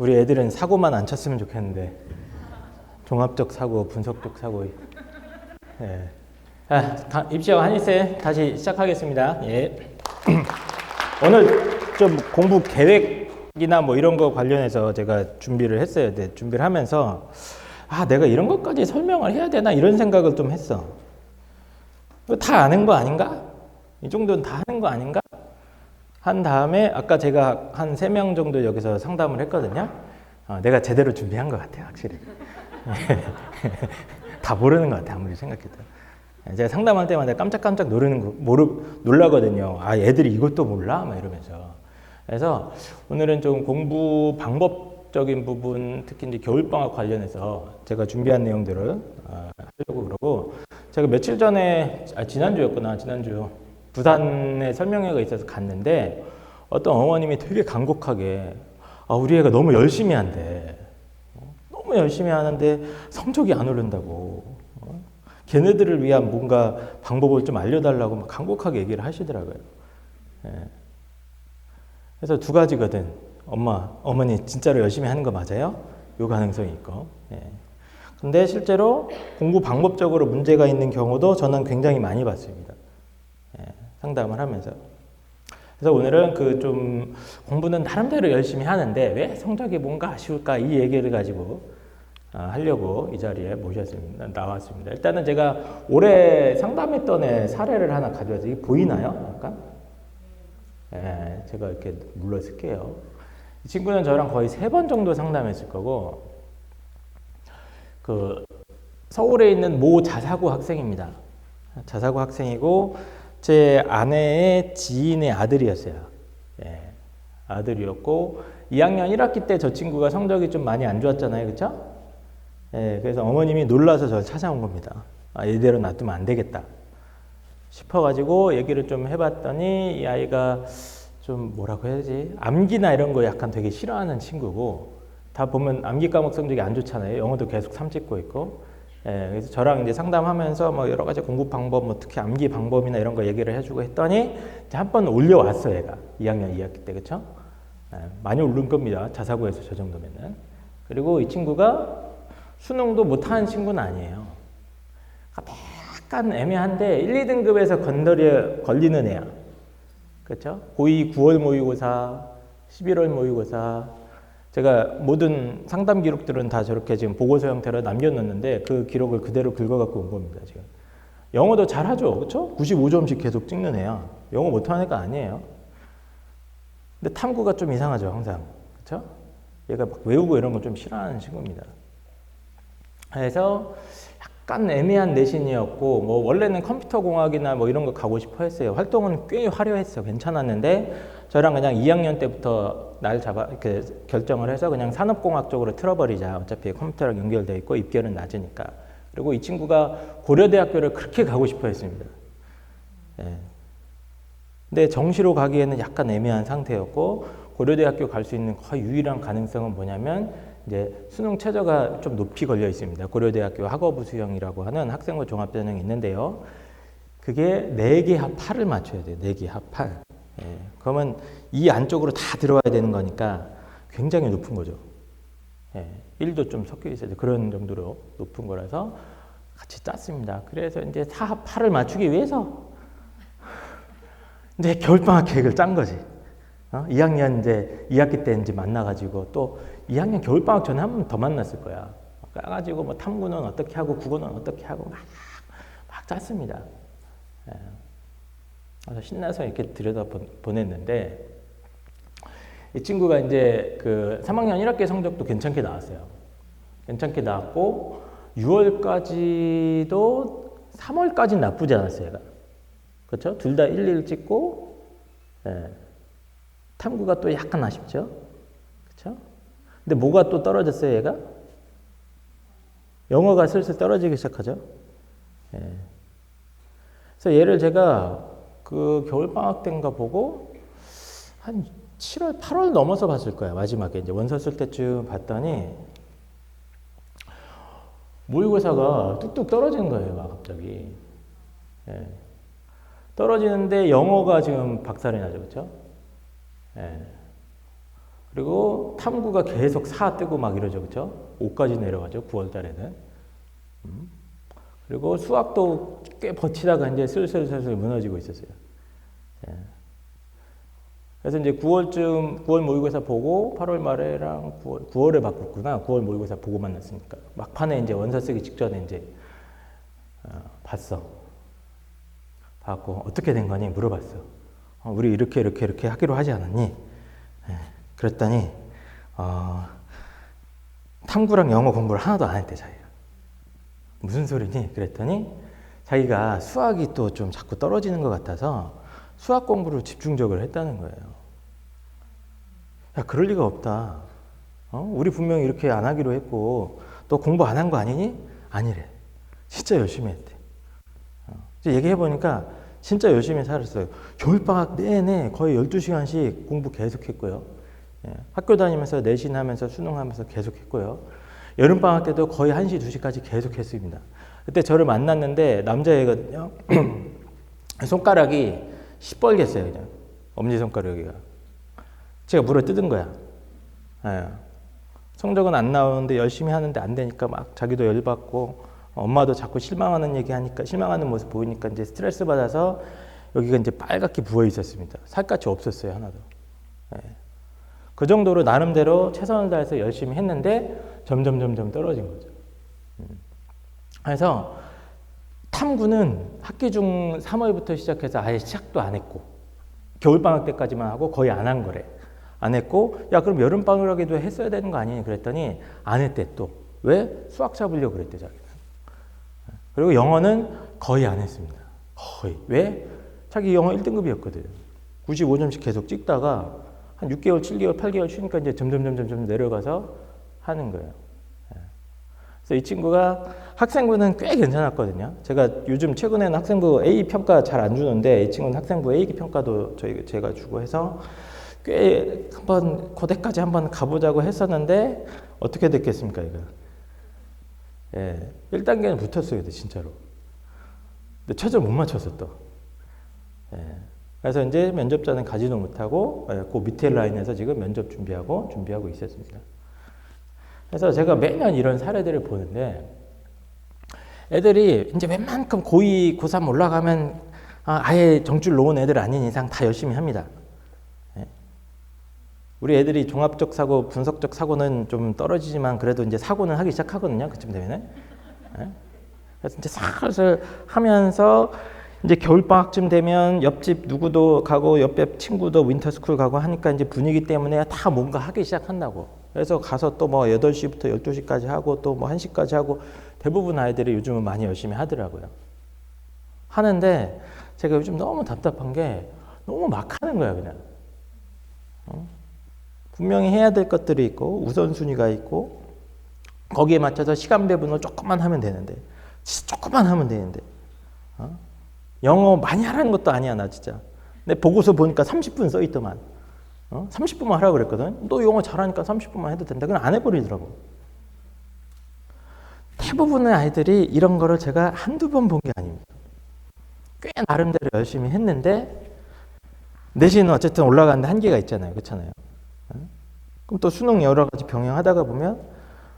우리 애들은 사고만 안 쳤으면 좋겠는데 종합적 사고, 분석적 사고. 네. 입시학 한일쌤 다시 시작하겠습니다. 예. 오늘 좀 공부 계획이나 뭐 이런 거 관련해서 제가 준비를 했어요. 네, 준비를 하면서 내가 이런 것까지 설명을 해야 되나 이런 생각을 좀 했어. 다 아는 거 아닌가? 이 정도는 다 하는 거 아닌가? 한 다음에 아까 제가 한 3명 정도 여기서 상담을 했거든요. 내가 제대로 준비한 것 같아요, 확실히. 다 모르는 것 같아요, 아무리 생각해도. 제가 상담할 때마다 깜짝깜짝 놀라거든요. 애들이 이것도 몰라? 막 이러면서. 그래서 오늘은 좀 공부 방법적인 부분, 특히 이제 겨울방학 관련해서 제가 준비한 내용들을 하려고 그러고, 제가 며칠 전에, 지난주 부산에 설명회가 있어서 갔는데 어떤 어머님이 되게 간곡하게 우리 애가 너무 열심히 한대. 너무 열심히 하는데 성적이 안 오른다고. 걔네들을 위한 뭔가 방법을 좀 알려달라고 막 간곡하게 얘기를 하시더라고요. 그래서 두 가지거든. 어머니 진짜로 열심히 하는 거 맞아요? 요 가능성이 있고. 근데 실제로 공부 방법적으로 문제가 있는 경우도 저는 굉장히 많이 봤습니다. 상담을 하면서. 그래서 오늘은 그 좀 공부는 나름대로 열심히 하는데 왜 성적이 뭔가 아쉬울까 이 얘기를 가지고 하려고 이 자리에 나왔습니다. 일단은 제가 올해 상담했던 애 사례를 하나 가져와서 이게 보이나요? 약간? 제가 이렇게 눌러쓸게요. 이 친구는 저랑 거의 3번 정도 상담했을 거고, 서울에 있는 모 자사고 학생입니다. 자사고 학생이고, 제 아내의 지인의 아들이었어요. 아들이었고, 2학년 1학기 때 저 친구가 성적이 좀 많이 안 좋았잖아요. 그쵸? 그래서 어머님이 놀라서 저를 찾아온 겁니다. 이대로 놔두면 안 되겠다 싶어가지고 얘기를 좀 해봤더니 이 아이가 좀 뭐라고 해야지? 암기나 이런 거 약간 되게 싫어하는 친구고, 다 보면 암기 과목 성적이 안 좋잖아요. 영어도 계속 3 찍고 있고. 그래서 저랑 이제 상담하면서 뭐 여러 가지 공부 방법, 뭐 특히 암기 방법이나 이런 거 얘기를 해주고 했더니 한 번 올려왔어, 얘가. 2학년 2학기 때, 그쵸? 많이 오른 겁니다. 자사고에서 저 정도면은. 그리고 이 친구가 수능도 못하는 친구는 아니에요. 약간 애매한데 1, 2등급에서 걸리는 애야. 그렇죠? 고2 9월 모의고사, 11월 모의고사. 제가 모든 상담 기록들은 다 저렇게 지금 보고서 형태로 남겨놓는데 그 기록을 그대로 긁어갖고 온 겁니다, 지금. 영어도 잘하죠, 그렇죠? 95점씩 계속 찍는 애야. 영어 못하는 애가 아니에요. 근데 탐구가 좀 이상하죠, 항상. 그렇죠? 얘가 막 외우고 이런 거 좀 싫어하는 친구입니다. 그래서 약간 애매한 내신이었고, 뭐 원래는 컴퓨터 공학이나 뭐 이런 거 가고 싶어 했어요. 활동은 꽤 화려했어. 괜찮았는데 저랑 그냥 2학년 때부터 이렇게 결정을 해서 그냥 산업공학 쪽으로 틀어버리자. 어차피 컴퓨터랑 연결돼 있고 입결은 낮으니까. 그리고 이 친구가 고려대학교를 그렇게 가고 싶어 했습니다. 근데 정시로 가기에는 약간 애매한 상태였고, 고려대학교 갈 수 있는 거의 유일한 가능성은 뭐냐면 이제 수능 최저가 좀 높이 걸려 있습니다. 고려대학교 학업부 수형이라고 하는 학생부 종합전형이 있는데요. 그게 4개 합 8을 맞춰야 돼요. 4개 합 8. 그러면 이 안쪽으로 다 들어와야 되는 거니까 굉장히 높은 거죠. 1도 좀 섞여 있어야 돼. 그런 정도로 높은 거라서 같이 짰습니다. 그래서 이제 4합 8을 맞추기 위해서 이제 겨울방학 계획을 짠 거지. 2학년 이제 2학기 때 이제 만나가지고 또 2학년 겨울방학 전에 한 번 더 만났을 거야. 까가지고 뭐 탐구는 어떻게 하고 국어는 어떻게 하고 막 짰습니다. 그래서 신나서 이렇게 들여다 보냈는데 이 친구가 이제 그 3학년 1학기 성적도 괜찮게 나왔어요. 괜찮게 나왔고 6월까지도 3월까지는 나쁘지 않았어요, 얘가. 그렇죠? 둘 다 1, 1 찍고 탐구가 또 약간 아쉽죠? 그렇죠? 근데 뭐가 또 떨어졌어요, 얘가? 영어가 슬슬 떨어지기 시작하죠. 그래서 얘를 제가 그 겨울방학 때인가 보고 한 7월, 8월 넘어서 봤을 거야. 마지막에 이제 원서 쓸 때쯤 봤더니 모의고사가 뚝뚝 떨어지는 거예요, 갑자기. 떨어지는데 영어가 지금 박살이 나죠, 그렇죠? 그리고 탐구가 계속 4 뜨고 막 이러죠. 그렇죠? 5까지 내려가죠. 9월 달에는. 그리고 수학도 꽤 버티다가 이제 슬슬 무너지고 있었어요. 예. 그래서 이제 9월 모의고사 보고 8월 말에랑 9월에 바꿨구나. 9월 모의고사 보고 만났으니까. 막판에 이제 원서 쓰기 직전에 이제 봤어. 봤고 어떻게 된 거니 물어봤어. 우리 이렇게 하기로 하지 않았니? 예. 그랬더니 탐구랑 영어 공부를 하나도 안 했대 자기가. 무슨 소리니? 그랬더니 자기가 수학이 또 좀 자꾸 떨어지는 것 같아서 수학 공부를 집중적으로 했다는 거예요. 야, 그럴 리가 없다. 우리 분명히 이렇게 안 하기로 했고 또 공부 안 한 거 아니니? 아니래. 진짜 열심히 했대. 얘기해보니까 진짜 열심히 살았어요. 겨울방학 내내 거의 12시간씩 공부 계속했고요. 예, 학교 다니면서 내신하면서 수능하면서 계속했고요. 여름방학 때도 거의 1시, 2시까지 계속했습니다. 그때 저를 만났는데 남자애거든요. 손가락이 시뻘겠어요. 그냥 엄지손가락 여기가. 제가 물어 뜯은 거야. 예. 성적은 안 나오는데 열심히 하는데 안 되니까 막 자기도 열받고 엄마도 자꾸 실망하는 얘기하니까 실망하는 모습 보이니까 이제 스트레스 받아서 여기가 이제 빨갛게 부어 있었습니다. 살갗이 없었어요. 하나도. 예. 그 정도로 나름대로 최선을 다해서 열심히 했는데 점점 떨어진 거죠. 그래서 탐구는 학기 중 3월부터 시작해서 아예 시작도 안 했고 겨울방학 때까지만 하고 거의 안 한 거래. 안 했고 야 그럼 여름방학에도 했어야 되는 거 아니니? 그랬더니 안 했대 또. 왜? 수학 잡으려고 그랬대 자기는. 그리고 영어는 거의 안 했습니다. 거의. 왜? 자기 영어 1등급이었거든. 95점씩 계속 찍다가 한 6개월, 7개월, 8개월 쉬니까 이제 점점 내려가서 하는 거예요. 그래서 이 친구가 학생부는 꽤 괜찮았거든요. 제가 요즘 최근에는 학생부 A 평가 잘 안 주는데 이 친구는 학생부 A 평가도 제가 주고 해서 꽤 한번 고대까지 한번 가보자고 했었는데 어떻게 됐겠습니까 이거? 예, 1단계는 붙었어요, 진짜로. 근데 최저 못 맞췄어 또. 예. 그래서 이제 면접자는 가지도 못하고 그 밑에 라인에서 지금 면접 준비하고 있었습니다. 그래서 제가 매년 이런 사례들을 보는데 애들이 이제 웬만큼 고2, 고3 올라가면 아예 정줄 놓은 애들 아닌 이상 다 열심히 합니다. 예. 우리 애들이 종합적 사고, 분석적 사고는 좀 떨어지지만 그래도 이제 사고는 하기 시작하거든요. 그쯤 되면은. 예. 그래서 이제 슬슬 하면서 이제 겨울방학쯤 되면 옆집 누구도 가고 옆에 친구도 윈터스쿨 가고 하니까 이제 분위기 때문에 다 뭔가 하기 시작한다고. 그래서 가서 또 뭐 8시부터 12시까지 하고 또 뭐 1시까지 하고 대부분 아이들이 요즘은 많이 열심히 하더라고요. 하는데 제가 요즘 너무 답답한 게 너무 막 하는 거야, 그냥. 분명히 해야 될 것들이 있고 우선순위가 있고 거기에 맞춰서 시간 배분을 조금만 하면 되는데 진짜 조금만 하면 되는데 영어 많이 하라는 것도 아니야 나 진짜. 근데 보고서 보니까 30분 써있더만. 30분만 하라고 그랬거든. 너 영어 잘하니까 30분만 해도 된다. 그냥 안 해버리더라고. 대부분의 아이들이 이런 거를 제가 한두 번 본 게 아닙니다. 꽤 나름대로 열심히 했는데 내신은 어쨌든 올라가는데 한계가 있잖아요. 그렇잖아요. 그럼 또 수능 여러 가지 병행하다가 보면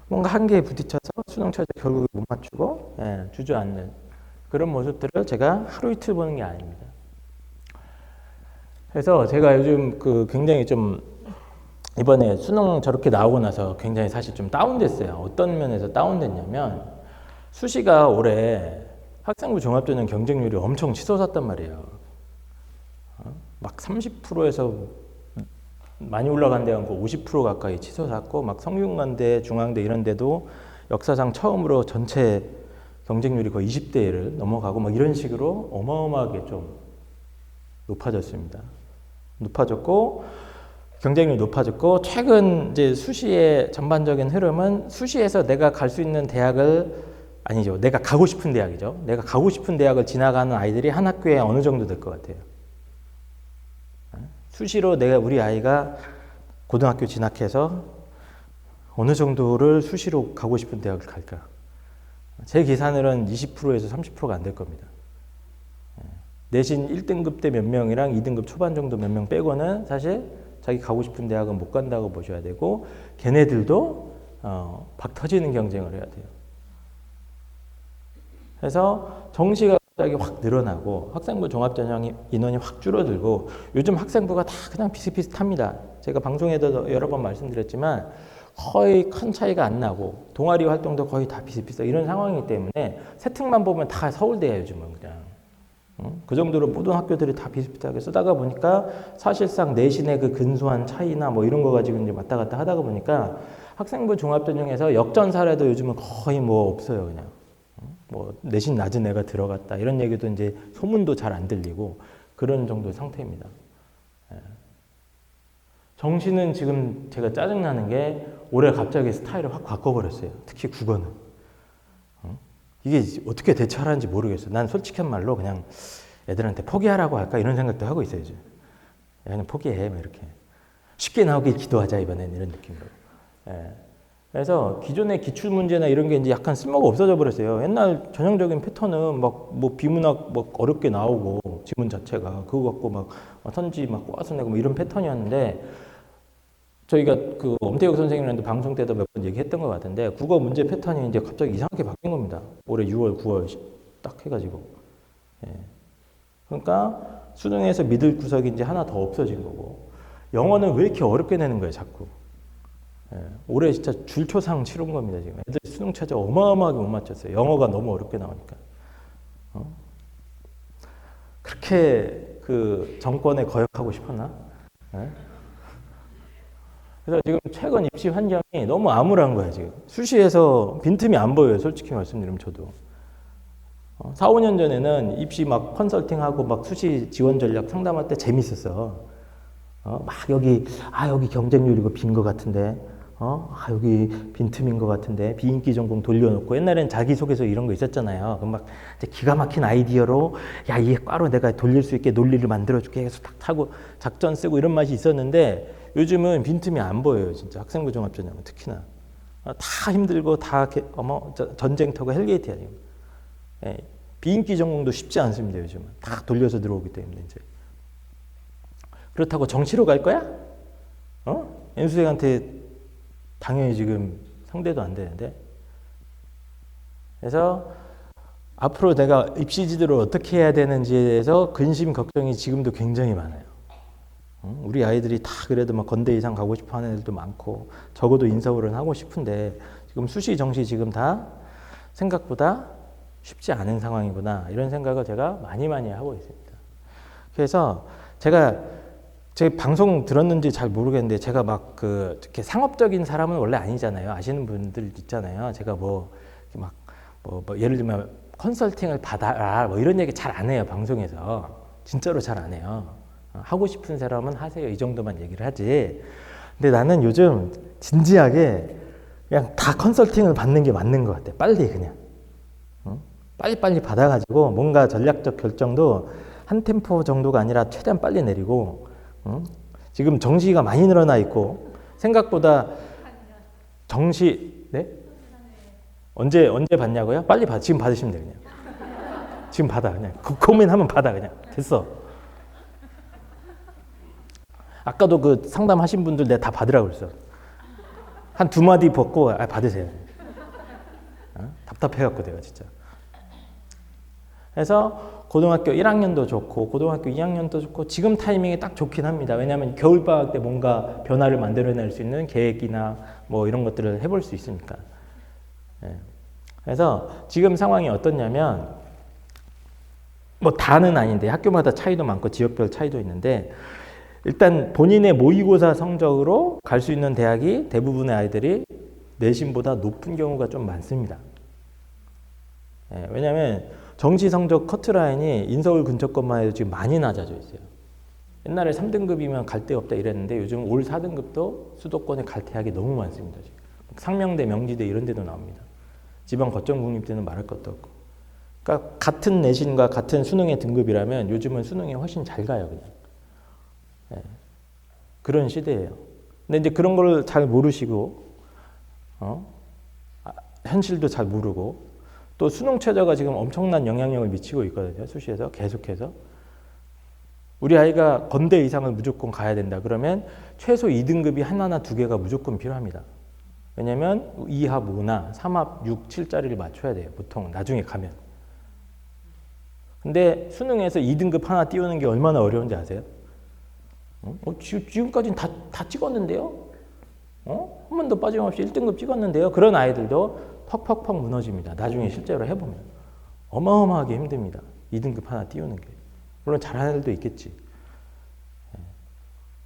뭔가 한계에 부딪혀서 수능 최저 결국에 못 맞추고 주저앉는 그런 모습들을 제가 하루 이틀 보는 게 아닙니다. 그래서 제가 요즘 굉장히 좀 이번에 수능 저렇게 나오고 나서 굉장히 사실 좀 다운됐어요. 어떤 면에서 다운됐냐면 수시가 올해 학생부 종합전형 경쟁률이 엄청 치솟았단 말이에요. 막 30%에서 많이 올라간 데가 50% 가까이 치솟았고 막 성균관대, 중앙대 이런 데도 역사상 처음으로 전체 경쟁률이 거의 20대를 넘어가고 막 이런 식으로 어마어마하게 좀 높아졌습니다. 높아졌고 경쟁률이 높아졌고 최근 이제 수시의 전반적인 흐름은 수시에서 내가 갈 수 있는 대학을 아니죠. 내가 가고 싶은 대학이죠. 내가 가고 싶은 대학을 지나가는 아이들이 한 학교에 어느 정도 될 것 같아요. 수시로 우리 아이가 고등학교 진학해서 어느 정도를 수시로 가고 싶은 대학을 갈까? 제 계산으로는 20%에서 30%가 안 될 겁니다. 내신 1등급 때 몇 명이랑 2등급 초반 정도 몇 명 빼고는 사실 자기 가고 싶은 대학은 못 간다고 보셔야 되고 걔네들도 박 터지는 경쟁을 해야 돼요. 그래서 정시가 갑자기 확 늘어나고 학생부 종합전형 인원이 확 줄어들고 요즘 학생부가 다 그냥 비슷비슷합니다. 제가 방송에도 여러 번 말씀드렸지만 거의 큰 차이가 안 나고 동아리 활동도 거의 다 비슷비슷 이런 상황이기 때문에 세특만 보면 다 서울대예요 요즘은 그냥. 그 정도로 모든 학교들이 다 비슷비슷하게 쓰다가 보니까 사실상 내신의 그 근소한 차이나 뭐 이런 거 가지고 이제 왔다 갔다 하다가 보니까 학생부 종합전형에서 역전 사례도 요즘은 거의 뭐 없어요 그냥. 뭐 내신 낮은 애가 들어갔다 이런 얘기도 이제 소문도 잘 안 들리고 그런 정도의 상태입니다. 정시는 지금 제가 짜증나는 게 올해 갑자기 스타일을 확 바꿔버렸어요. 특히 국어는. 이게 어떻게 대처하는지 모르겠어요. 난 솔직한 말로 그냥 애들한테 포기하라고 할까 이런 생각도 하고 있어요. 이제. 그냥 포기해 뭐 이렇게. 쉽게 나오길 기도하자 이번엔 이런 느낌으로. 그래서 기존의 기출 문제나 이런 게 이제 약간 쓸모가 없어져 버렸어요. 옛날 전형적인 패턴은 막 뭐 비문학 막 어렵게 나오고 지문 자체가 그거 갖고 막 선지 막 꼬아서 내고 뭐 이런 패턴이었는데 저희가 그 엄태욱 선생님이랑도 방송 때도 몇 번 얘기했던 것 같은데 국어 문제 패턴이 이제 갑자기 이상하게 바뀐 겁니다. 올해 6월, 9월 딱 해가지고. 그러니까 수능에서 믿을 구석이 이제 하나 더 없어진 거고 영어는 왜 이렇게 어렵게 내는 거예요, 자꾸. 올해 진짜 줄초상 치른 겁니다, 지금. 애들 수능 최저 어마어마하게 못 맞췄어요. 영어가 너무 어렵게 나오니까. 그렇게 그 정권에 거역하고 싶었나? 그래서 지금 최근 입시 환경이 너무 암울한 거예요, 지금. 수시에서 빈틈이 안 보여요, 솔직히 말씀드리면 저도. 4, 5년 전에는 입시 막 컨설팅하고 막 수시 지원 전략 상담할 때 재밌었어. 막 여기 경쟁률 이거 빈 거 같은데, 여기 빈틈인 것 같은데, 비인기 전공 돌려놓고, 옛날엔 자기소개서 이런 거 있었잖아요. 그럼 막 이제 기가 막힌 아이디어로, 야, 이 과로 내가 돌릴 수 있게 논리를 만들어줄게 해서 탁 타고 작전 쓰고 이런 맛이 있었는데, 요즘은 빈틈이 안 보여요, 진짜. 학생부 종합전형은 특히나. 다 힘들고, 다 전쟁터고 헬게이트야, 지금. 비인기 전공도 쉽지 않습니다, 요즘은. 다 돌려서 들어오기 때문에, 이제. 그렇다고 정시로 갈 거야? 연수생한테 당연히 지금 상대도 안 되는데. 그래서 앞으로 내가 입시 지도를 어떻게 해야 되는지에 대해서 근심, 걱정이 지금도 굉장히 많아요. 우리 아이들이 다 그래도 막 건대 이상 가고 싶어 하는 애들도 많고, 적어도 인서울은 하고 싶은데, 지금 수시, 정시 지금 다 생각보다 쉽지 않은 상황이구나, 이런 생각을 제가 많이 하고 있습니다. 그래서 제 방송 들었는지 잘 모르겠는데, 제가 막 이렇게 상업적인 사람은 원래 아니잖아요. 아시는 분들 있잖아요. 제가 예를 들면 컨설팅을 받아라, 뭐 이런 얘기 잘 안 해요, 방송에서. 진짜로 잘 안 해요. 하고 싶은 사람은 하세요. 이 정도만 얘기를 하지. 근데 나는 요즘 진지하게 그냥 다 컨설팅을 받는 게 맞는 것 같아. 빨리 그냥. 빨리빨리 받아가지고 뭔가 전략적 결정도 한 템포 정도가 아니라 최대한 빨리 내리고, 지금 정시가 많이 늘어나 있고, 생각보다 정시, 네? 언제 받냐고요? 빨리 지금 받으시면 돼요, 그냥. 지금 받아, 그냥. 고민하면 받아, 그냥. 됐어. 아까도 그 상담하신 분들 내가 다 받으라고 그랬어. 한 두 마디 벗고 받으세요. 답답해갖고 내가 진짜. 그래서 고등학교 1학년도 좋고 고등학교 2학년도 좋고 지금 타이밍이 딱 좋긴 합니다. 왜냐하면 겨울방학 때 뭔가 변화를 만들어낼 수 있는 계획이나 뭐 이런 것들을 해볼 수 있으니까. 그래서 지금 상황이 어떻냐면 뭐 다는 아닌데 학교마다 차이도 많고 지역별 차이도 있는데 일단 본인의 모의고사 성적으로 갈 수 있는 대학이 대부분의 아이들이 내신보다 높은 경우가 좀 많습니다. 왜냐하면 정시 성적 커트라인이 인서울 근처것만 해도 지금 많이 낮아져 있어요. 옛날에 3등급이면 갈 데 없다 이랬는데 요즘 올 4등급도 수도권에 갈 대학이 너무 많습니다. 지금. 상명대, 명지대 이런 데도 나옵니다. 지방 거점 국립대는 말할 것도 없고. 그러니까 같은 내신과 같은 수능의 등급이라면 요즘은 수능이 훨씬 잘 가요, 그냥. 그런 시대예요. 근데 이제 그런 걸 잘 모르시고, 현실도 잘 모르고, 또 수능 최저가 지금 엄청난 영향력을 미치고 있거든요. 수시에서 계속해서. 우리 아이가 건대 이상을 무조건 가야 된다. 그러면 최소 2등급이 하나나 두 개가 무조건 필요합니다. 왜냐면 2합 5나 3합 6, 7짜리를 맞춰야 돼요. 보통 나중에 가면. 근데 수능에서 2등급 하나 띄우는 게 얼마나 어려운지 아세요? 지금까지는 다 찍었는데요? 한 번도 빠짐없이 1등급 찍었는데요? 그런 아이들도 퍽퍽퍽 무너집니다. 나중에 실제로 해보면. 어마어마하게 힘듭니다. 2등급 하나 띄우는 게. 물론 잘하는 애들도 있겠지.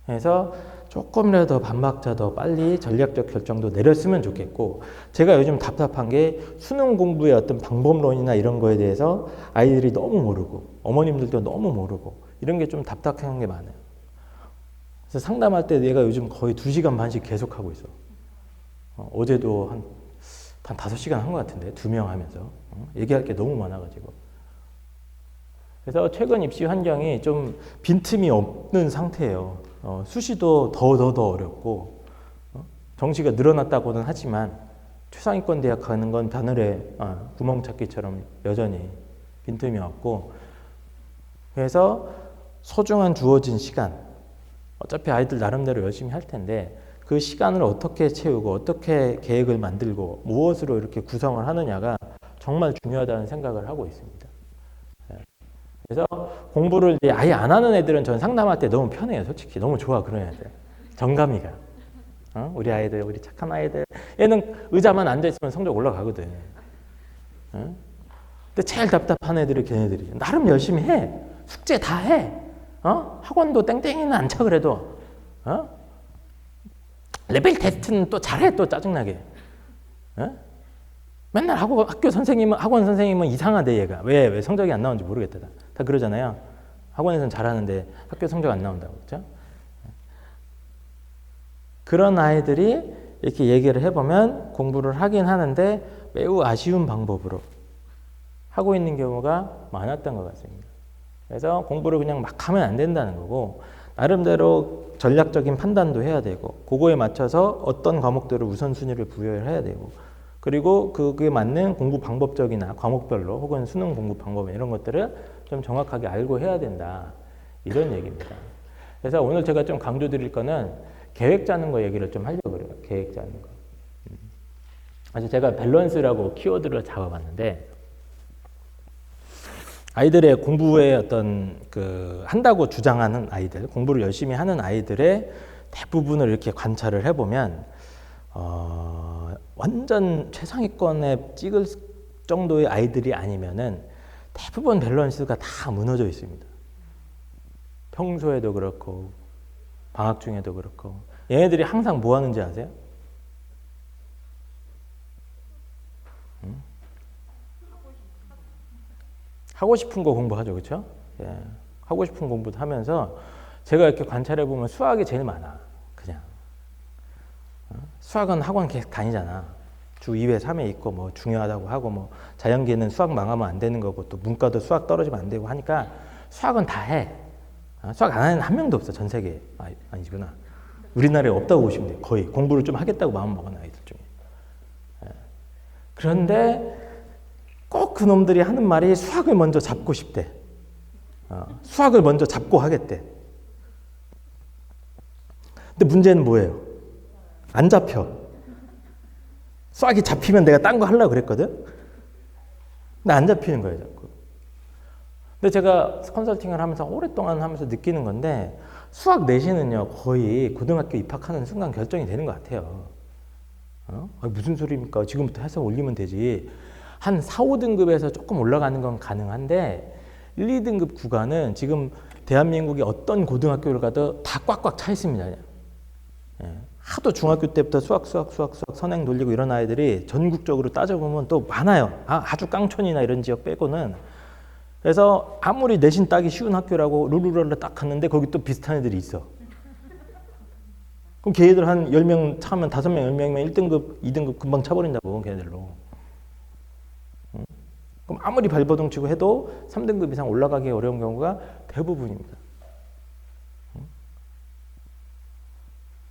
그래서 조금이라도 반박자 더 빨리 전략적 결정도 내렸으면 좋겠고, 제가 요즘 답답한 게 수능 공부의 어떤 방법론이나 이런 거에 대해서 아이들이 너무 모르고 어머님들도 너무 모르고 이런 게 좀 답답한 게 많아요. 그래서 상담할 때 내가 요즘 거의 2시간 반씩 계속 하고 있어. 어제도 한 5시간 한 것 같은데 2명 하면서 얘기할 게 너무 많아가지고. 그래서 최근 입시 환경이 좀 빈틈이 없는 상태예요. 수시도 더 어렵고, 정시가 늘어났다고는 하지만 최상위권 대학 가는 건 바늘에 구멍찾기처럼 여전히 빈틈이 없고, 그래서 소중한 주어진 시간, 어차피 아이들 나름대로 열심히 할 텐데 그 시간을 어떻게 채우고 어떻게 계획을 만들고 무엇으로 이렇게 구성을 하느냐가 정말 중요하다는 생각을 하고 있습니다. 그래서 공부를 이제 아예 안 하는 애들은 전 상담할 때 너무 편해요. 솔직히 너무 좋아 그런 애들. 정감이가. 우리 아이들, 우리 착한 아이들. 얘는 의자만 앉아 있으면 성적 올라가거든. 근데 제일 답답한 애들이 걔네들이. 나름 열심히 해. 숙제 다 해. 학원도 땡땡이는 안 차 그래도. 레벨 테스트는 또 잘해 또 짜증나게. 맨날 학원 선생님은 이상하대 얘가. 왜 성적이 안 나오는지 모르겠다. 다 그러잖아요. 학원에서는 잘하는데 학교 성적 안 나온다고. 그렇죠? 그런 아이들이 이렇게 얘기를 해보면 공부를 하긴 하는데 매우 아쉬운 방법으로 하고 있는 경우가 많았던 것 같습니다. 그래서 공부를 그냥 막 하면 안 된다는 거고, 나름대로 전략적인 판단도 해야 되고, 그거에 맞춰서 어떤 과목들을 우선순위를 부여해야 되고, 그리고 그게 맞는 공부 방법적이나 과목별로 혹은 수능 공부 방법 이런 것들을 좀 정확하게 알고 해야 된다. 이런 얘기입니다. 그래서 오늘 제가 좀 강조 드릴 거는 계획 짜는 거 얘기를 좀 하려고 그래요. 계획 짜는 거. 아주 제가 밸런스라고 키워드를 잡아봤는데, 아이들의 공부에 어떤 한다고 주장하는 아이들, 공부를 열심히 하는 아이들의 대부분을 이렇게 관찰을 해보면 완전 최상위권에 찍을 정도의 아이들이 아니면은 대부분 밸런스가 다 무너져 있습니다. 평소에도 그렇고 방학 중에도 그렇고. 얘네들이 항상 뭐 하는지 아세요? 하고 싶은 거 공부하죠, 그렇죠? 예. 하고 싶은 공부도 하면서 제가 이렇게 관찰해 보면 수학이 제일 많아, 그냥. 수학은 학원 계속 다니잖아. 주 2회, 3회 있고 뭐 중요하다고 하고 뭐 자연계는 수학 망하면 안 되는 거고 또 문과도 수학 떨어지면 안 되고 하니까 수학은 다 해. 수학 안 하는 한 명도 없어, 전 세계에. 아니구나. 우리나라에 없다고 보시면 돼요. 거의 공부를 좀 하겠다고 마음 먹은 아이들 중에. 예. 그런데 꼭 그놈들이 하는 말이 수학을 먼저 잡고 싶대. 수학을 먼저 잡고 하겠대. 근데 문제는 뭐예요? 안 잡혀. 수학이 잡히면 내가 딴 거 하려고 그랬거든? 근데 안 잡히는 거예요, 자꾸. 근데 제가 컨설팅을 하면서 오랫동안 하면서 느끼는 건데, 수학 내신은요, 거의 고등학교 입학하는 순간 결정이 되는 것 같아요. 무슨 소리입니까? 지금부터 해서 올리면 되지. 한 4, 5등급에서 조금 올라가는 건 가능한데 1, 2등급 구간은 지금 대한민국의 어떤 고등학교를 가도 다 꽉꽉 차 있습니다. 예. 하도 중학교 때부터 수학 선행 돌리고 이런 아이들이 전국적으로 따져보면 또 많아요. 아주 깡촌이나 이런 지역 빼고는. 그래서 아무리 내신 따기 쉬운 학교라고 룰루랄라 딱 갔는데 거기 또 비슷한 애들이 있어. 그럼 걔들 한 10명 차면 5명, 10명이면 1등급, 2등급 금방 차버린다고, 걔네들로. 그럼 아무리 발버둥 치고 해도 3등급 이상 올라가기 어려운 경우가 대부분입니다.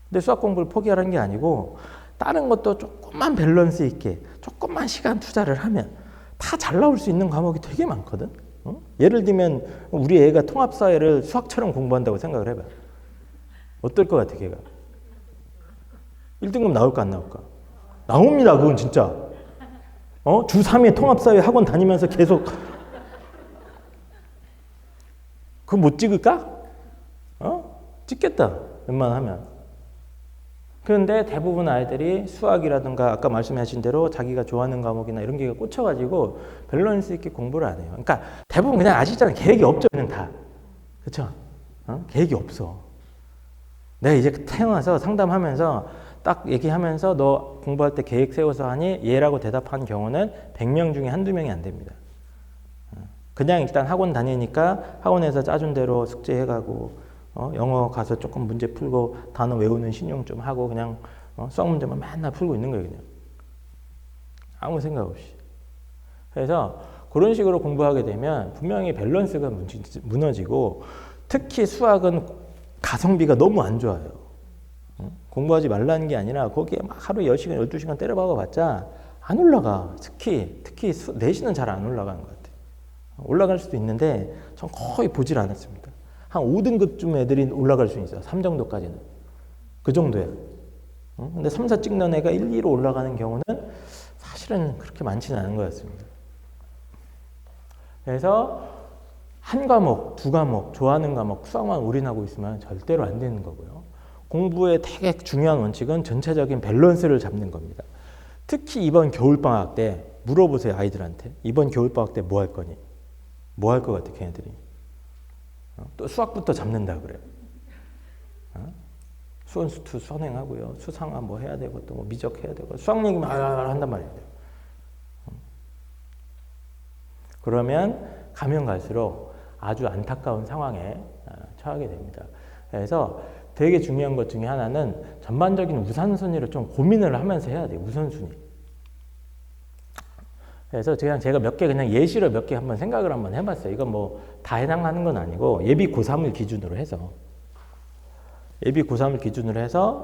근데 수학 공부를 포기하라는 게 아니고 다른 것도 조금만 밸런스 있게 조금만 시간 투자를 하면 다 잘 나올 수 있는 과목이 되게 많거든. 예를 들면 우리 애가 통합사회를 수학처럼 공부한다고 생각을 해봐. 어떨 것 같아, 걔가? 1등급 나올까 안 나올까? 나옵니다, 그건 진짜. 주 3회 통합사회 학원 다니면서 계속 그거 못 찍을까? 찍겠다, 웬만하면. 그런데 대부분 아이들이 수학이라든가 아까 말씀하신 대로 자기가 좋아하는 과목이나 이런 게 꽂혀가지고 밸런스 있게 공부를 안 해요. 그러니까 대부분 그냥 아시잖아요. 계획이 없죠, 그냥 다. 그렇죠? 계획이 없어. 내가 이제 태어나서 상담하면서 딱 얘기하면서 너 공부할 때 계획 세워서 하니? 얘라고 대답한 경우는 100명 중에 한두 명이 안 됩니다. 그냥 일단 학원 다니니까 학원에서 짜준 대로 숙제해가고 영어 가서 조금 문제 풀고 단어 외우는 신용 좀 하고 그냥 수학 문제만 맨날 풀고 있는 거예요. 그냥 아무 생각 없이. 그래서 그런 식으로 공부하게 되면 분명히 밸런스가 무너지고 특히 수학은 가성비가 너무 안 좋아요. 공부하지 말라는 게 아니라 거기에 막 하루에 10시간, 12시간 때려박아 봤자 안 올라가. 특히 내신은 잘 안 올라가는 것 같아요. 올라갈 수도 있는데 전 거의 보질 않았습니다. 한 5등급쯤 애들이 올라갈 수 있어요. 3 정도까지는. 그 정도야. 근데 3, 4 찍는 애가 1, 2로 올라가는 경우는 사실은 그렇게 많지는 않은 것 같습니다. 그래서 한 과목, 두 과목, 좋아하는 과목, 수학만 올인하고 있으면 절대로 안 되는 거고요. 공부의 되게 중요한 원칙은 전체적인 밸런스를 잡는 겁니다. 특히 이번 겨울방학 때 물어보세요, 아이들한테. 이번 겨울방학 때 뭐 할 거니? 뭐 할 것 같아, 걔네들이? 또 수학부터 잡는다 그래요. 수원수투 선행하고요. 수상화 뭐 해야 되고 또 뭐 미적 해야 되고 수학 얘기만 한단 말이에요. 그러면 가면 갈수록 아주 안타까운 상황에 처하게 됩니다. 그래서 되게 중요한 것 중에 하나는 전반적인 우선순위를 좀 고민을 하면서 해야 돼요. 우선순위. 그래서 제가 몇 개 그냥 예시로 몇 개 한번 생각을 한번 해봤어요. 이건 뭐 다 해당하는 건 아니고 예비 고3을 기준으로 해서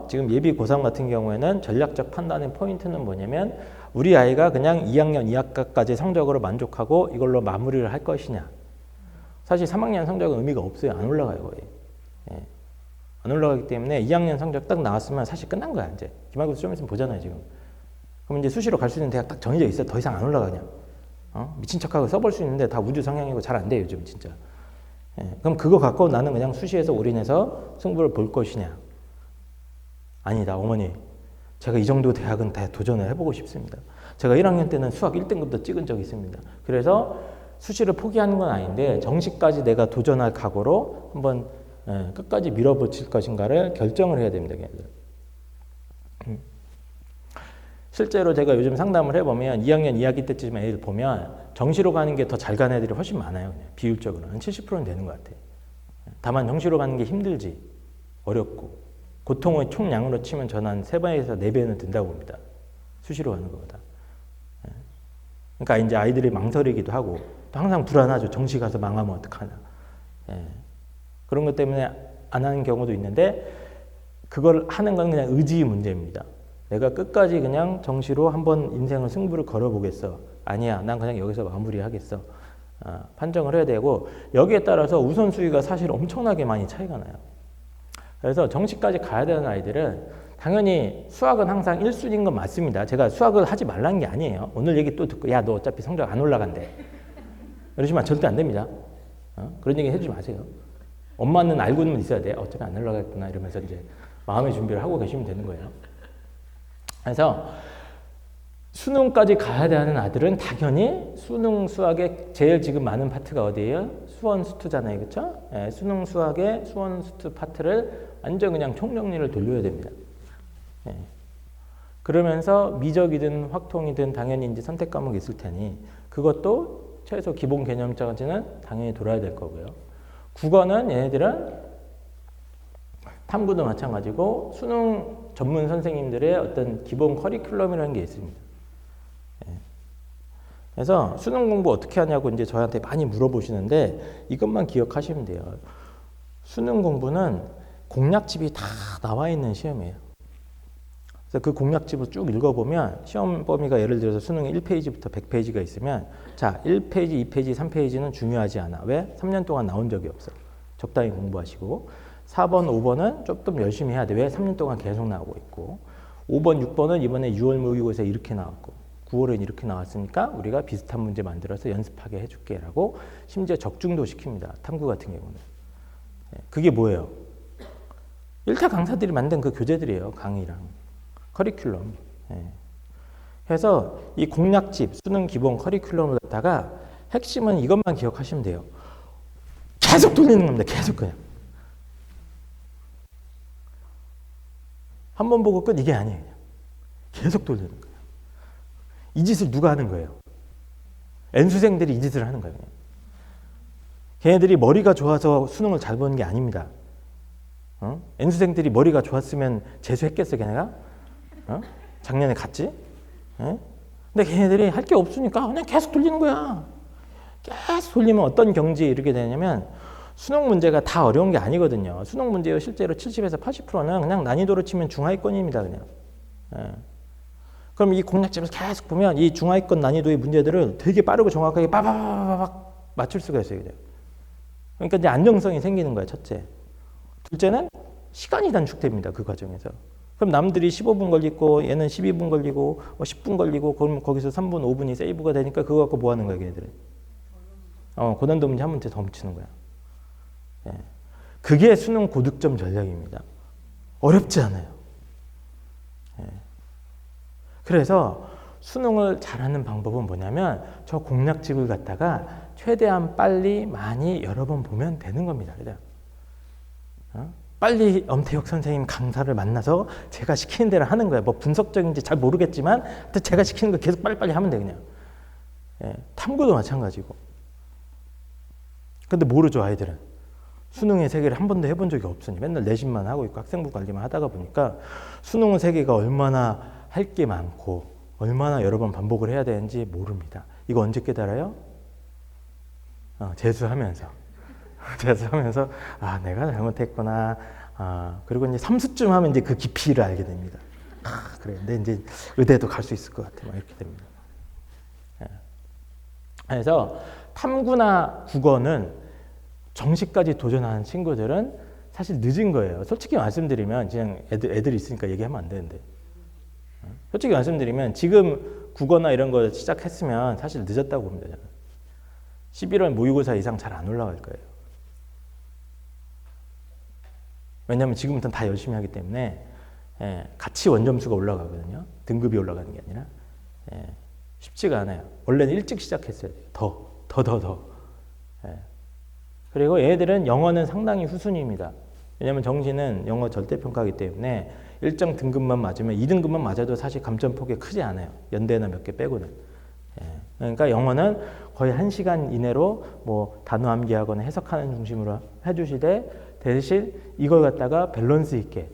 지금 예비 고3 같은 경우에는 전략적 판단의 포인트는 뭐냐면 우리 아이가 그냥 2학년 2학기까지 성적으로 만족하고 이걸로 마무리를 할 것이냐. 사실 3학년 성적은 의미가 없어요. 안 올라가요, 거의. 예. 안 올라가기 때문에 2학년 성적 딱 나왔으면 사실 끝난 거야, 이제. 기말고사 좀 있으면 보잖아요, 지금. 그럼 이제 수시로 갈 수 있는 대학 딱 정해져 있어요. 더 이상 안 올라가, 그냥. 미친 척하고 써볼 수 있는데 다 우주 성향이고 잘 안 돼요, 요즘 진짜. 예. 그럼 그거 갖고 나는 그냥 수시에서 올인해서 승부를 볼 것이냐. 아니다, 어머니. 제가 이 정도 대학은 다 도전을 해보고 싶습니다. 제가 1학년 때는 수학 1등급도 찍은 적이 있습니다. 그래서 수시를 포기하는 건 아닌데 정시까지 내가 도전할 각오로 한번 끝까지 밀어붙일 것인가를 결정을 해야 됩니다. 걔네들. 실제로 제가 요즘 상담을 해보면 2학년 2학기 때쯤 애들 보면 정시로 가는 게 더 잘 가는 애들이 훨씬 많아요. 그냥 비율적으로. 한 70%는 되는 것 같아요. 다만 정시로 가는 게 힘들지, 어렵고 고통의 총량으로 치면 저는 한 3배에서 4배는 된다고 봅니다. 수시로 가는 것보다. 그러니까 이제 아이들이 망설이기도 하고 또 항상 불안하죠. 정시 가서 망하면 어떡하나. 그런 것 때문에 안 하는 경우도 있는데 그걸 하는 건 그냥 의지 문제입니다. 내가 끝까지 그냥 정시로 한번 인생을 승부를 걸어보겠어. 아니야, 난 그냥 여기서 마무리하겠어. 판정을 해야 되고 여기에 따라서 우선순위가 사실 엄청나게 많이 차이가 나요. 그래서 정시까지 가야 되는 아이들은 당연히 수학은 항상 1순위인 건 맞습니다. 제가 수학을 하지 말라는 게 아니에요. 오늘 얘기 또 듣고 야, 너 어차피 성적 안 올라간대. 이러시면 절대 안 됩니다. 그런 얘기 해주지 마세요. 엄마는 알고는 있어야 돼. 어차피 안 올라가겠구나 이러면서 이제 마음의 준비를 하고 계시면 되는 거예요. 그래서 수능까지 가야 되는 아들은 당연히 수능 수학의 제일 지금 많은 파트가 어디예요? 수원 수투잖아요, 그렇죠? 수능 수학의 수원 수투 파트를 완전 그냥 총정리를 돌려야 됩니다. 그러면서 미적이든 확통이든 당연히 이제 선택 과목이 있을 테니 그것도 최소 기본 개념까지는 당연히 돌아야 될 거고요. 국어는 얘네들은 탐구도 마찬가지고 수능 전문 선생님들의 어떤 기본 커리큘럼이라는 게 있습니다. 그래서 수능 공부 어떻게 하냐고 이제 저한테 많이 물어보시는데 이것만 기억하시면 돼요. 수능 공부는 공략집이 다 나와 있는 시험이에요. 그래서 그 공략집을 쭉 읽어보면 시험 범위가 예를 들어서 수능 1페이지부터 100페이지가 있으면 자, 1페이지, 2페이지, 3페이지는 중요하지 않아. 왜? 3년 동안 나온 적이 없어. 적당히 공부하시고 4번, 5번은 좀 열심히 해야 돼. 왜? 3년 동안 계속 나오고 있고 5번, 6번은 이번에 6월 모의고사 이렇게 나왔고 9월은 이렇게 나왔으니까 우리가 비슷한 문제 만들어서 연습하게 해줄게 라고 심지어 적중도 시킵니다. 탐구 같은 경우는. 그게 뭐예요? 1차 강사들이 만든 그 교재들이에요. 강의랑 커리큘럼. 그래서 이 공략집, 수능 기본 커리큘럼을 갖다가 핵심은 이것만 기억하시면 돼요. 계속 돌리는 겁니다. 계속 그냥. 한 번 보고 끝 이게 아니에요. 계속 돌리는 거예요. 이 짓을 누가 하는 거예요? N수생들이 이 짓을 하는 거예요. 걔네들이 머리가 좋아서 수능을 잘 보는 게 아닙니다. N수생들이 머리가 좋았으면 재수했겠어 걔네가? 작년에 갔지? 근데 걔네들이 할 게 없으니까 그냥 계속 돌리는 거야. 계속 돌리면 어떤 경지에 이르게 되냐면 수능 문제가 다 어려운 게 아니거든요. 수능 문제의 실제로 70에서 80%는 그냥 난이도로 치면 중하위권입니다. 그냥. 그럼 이 공략집에서 계속 보면 이 중하위권 난이도의 문제들을 되게 빠르고 정확하게 빠바바바박 맞출 수가 있어요. 그냥. 그러니까 이제 안정성이 생기는 거야. 첫째. 둘째는 시간이 단축됩니다. 그 과정에서. 그럼 남들이 15분 걸리고 얘는 12분 걸리고 10분 걸리고 그럼 거기서 3분, 5분이 세이브가 되니까 그거 갖고 뭐 하는 거야, 걔네들은. 고난도 문제 한 문제 더 묻히는 거야. 그게 수능 고득점 전략입니다. 어렵지 않아요. 그래서 수능을 잘하는 방법은 뭐냐면 저 공략집을 갖다가 최대한 빨리 많이 여러 번 보면 되는 겁니다. 그죠? 빨리 엄태혁 선생님 강사를 만나서 제가 시키는 대로 하는 거예요. 뭐 분석적인지 잘 모르겠지만 제가 시키는 거 계속 빨리빨리 하면 돼 그냥. 탐구도 마찬가지고. 근데 모르죠 아이들은. 수능의 세계를 한 번도 해본 적이 없으니 맨날 내신만 하고 있고 학생부 관리만 하다가 보니까 수능의 세계가 얼마나 할 게 많고 얼마나 여러 번 반복을 해야 되는지 모릅니다. 이거 언제 깨달아요? 재수하면서. 재수하면서 아 내가 잘못했구나. 그리고 이제 3수쯤 하면 이제 그 깊이를 알게 됩니다. 그래. 근데 이제 의대도 갈 수 있을 것 같아. 막 이렇게 됩니다. 그래서 탐구나 국어는 정시까지 도전하는 친구들은 사실 늦은 거예요. 솔직히 말씀드리면 그냥 애들이 있으니까 얘기하면 안 되는데. 솔직히 말씀드리면 지금 국어나 이런 거 시작했으면 사실 늦었다고 봅니다. 저는. 11월 모의고사 이상 잘 안 올라갈 거예요. 왜냐하면 지금부터는 다 열심히 하기 때문에 같이 원점수가 올라가거든요. 등급이 올라가는 게 아니라 쉽지가 않아요. 원래는 일찍 시작했어야 돼요. 더. 그리고 얘들은 영어는 상당히 후순위입니다. 왜냐하면 정시는 영어 절대평가이기 때문에 일정 등급만 맞으면 2등급만 맞아도 사실 감점폭이 크지 않아요. 연대나 몇 개 빼고는. 그러니까 영어는 거의 1시간 이내로 뭐 단어 암기하거나 해석하는 중심으로 해주시되 대신 이걸 갖다가 밸런스 있게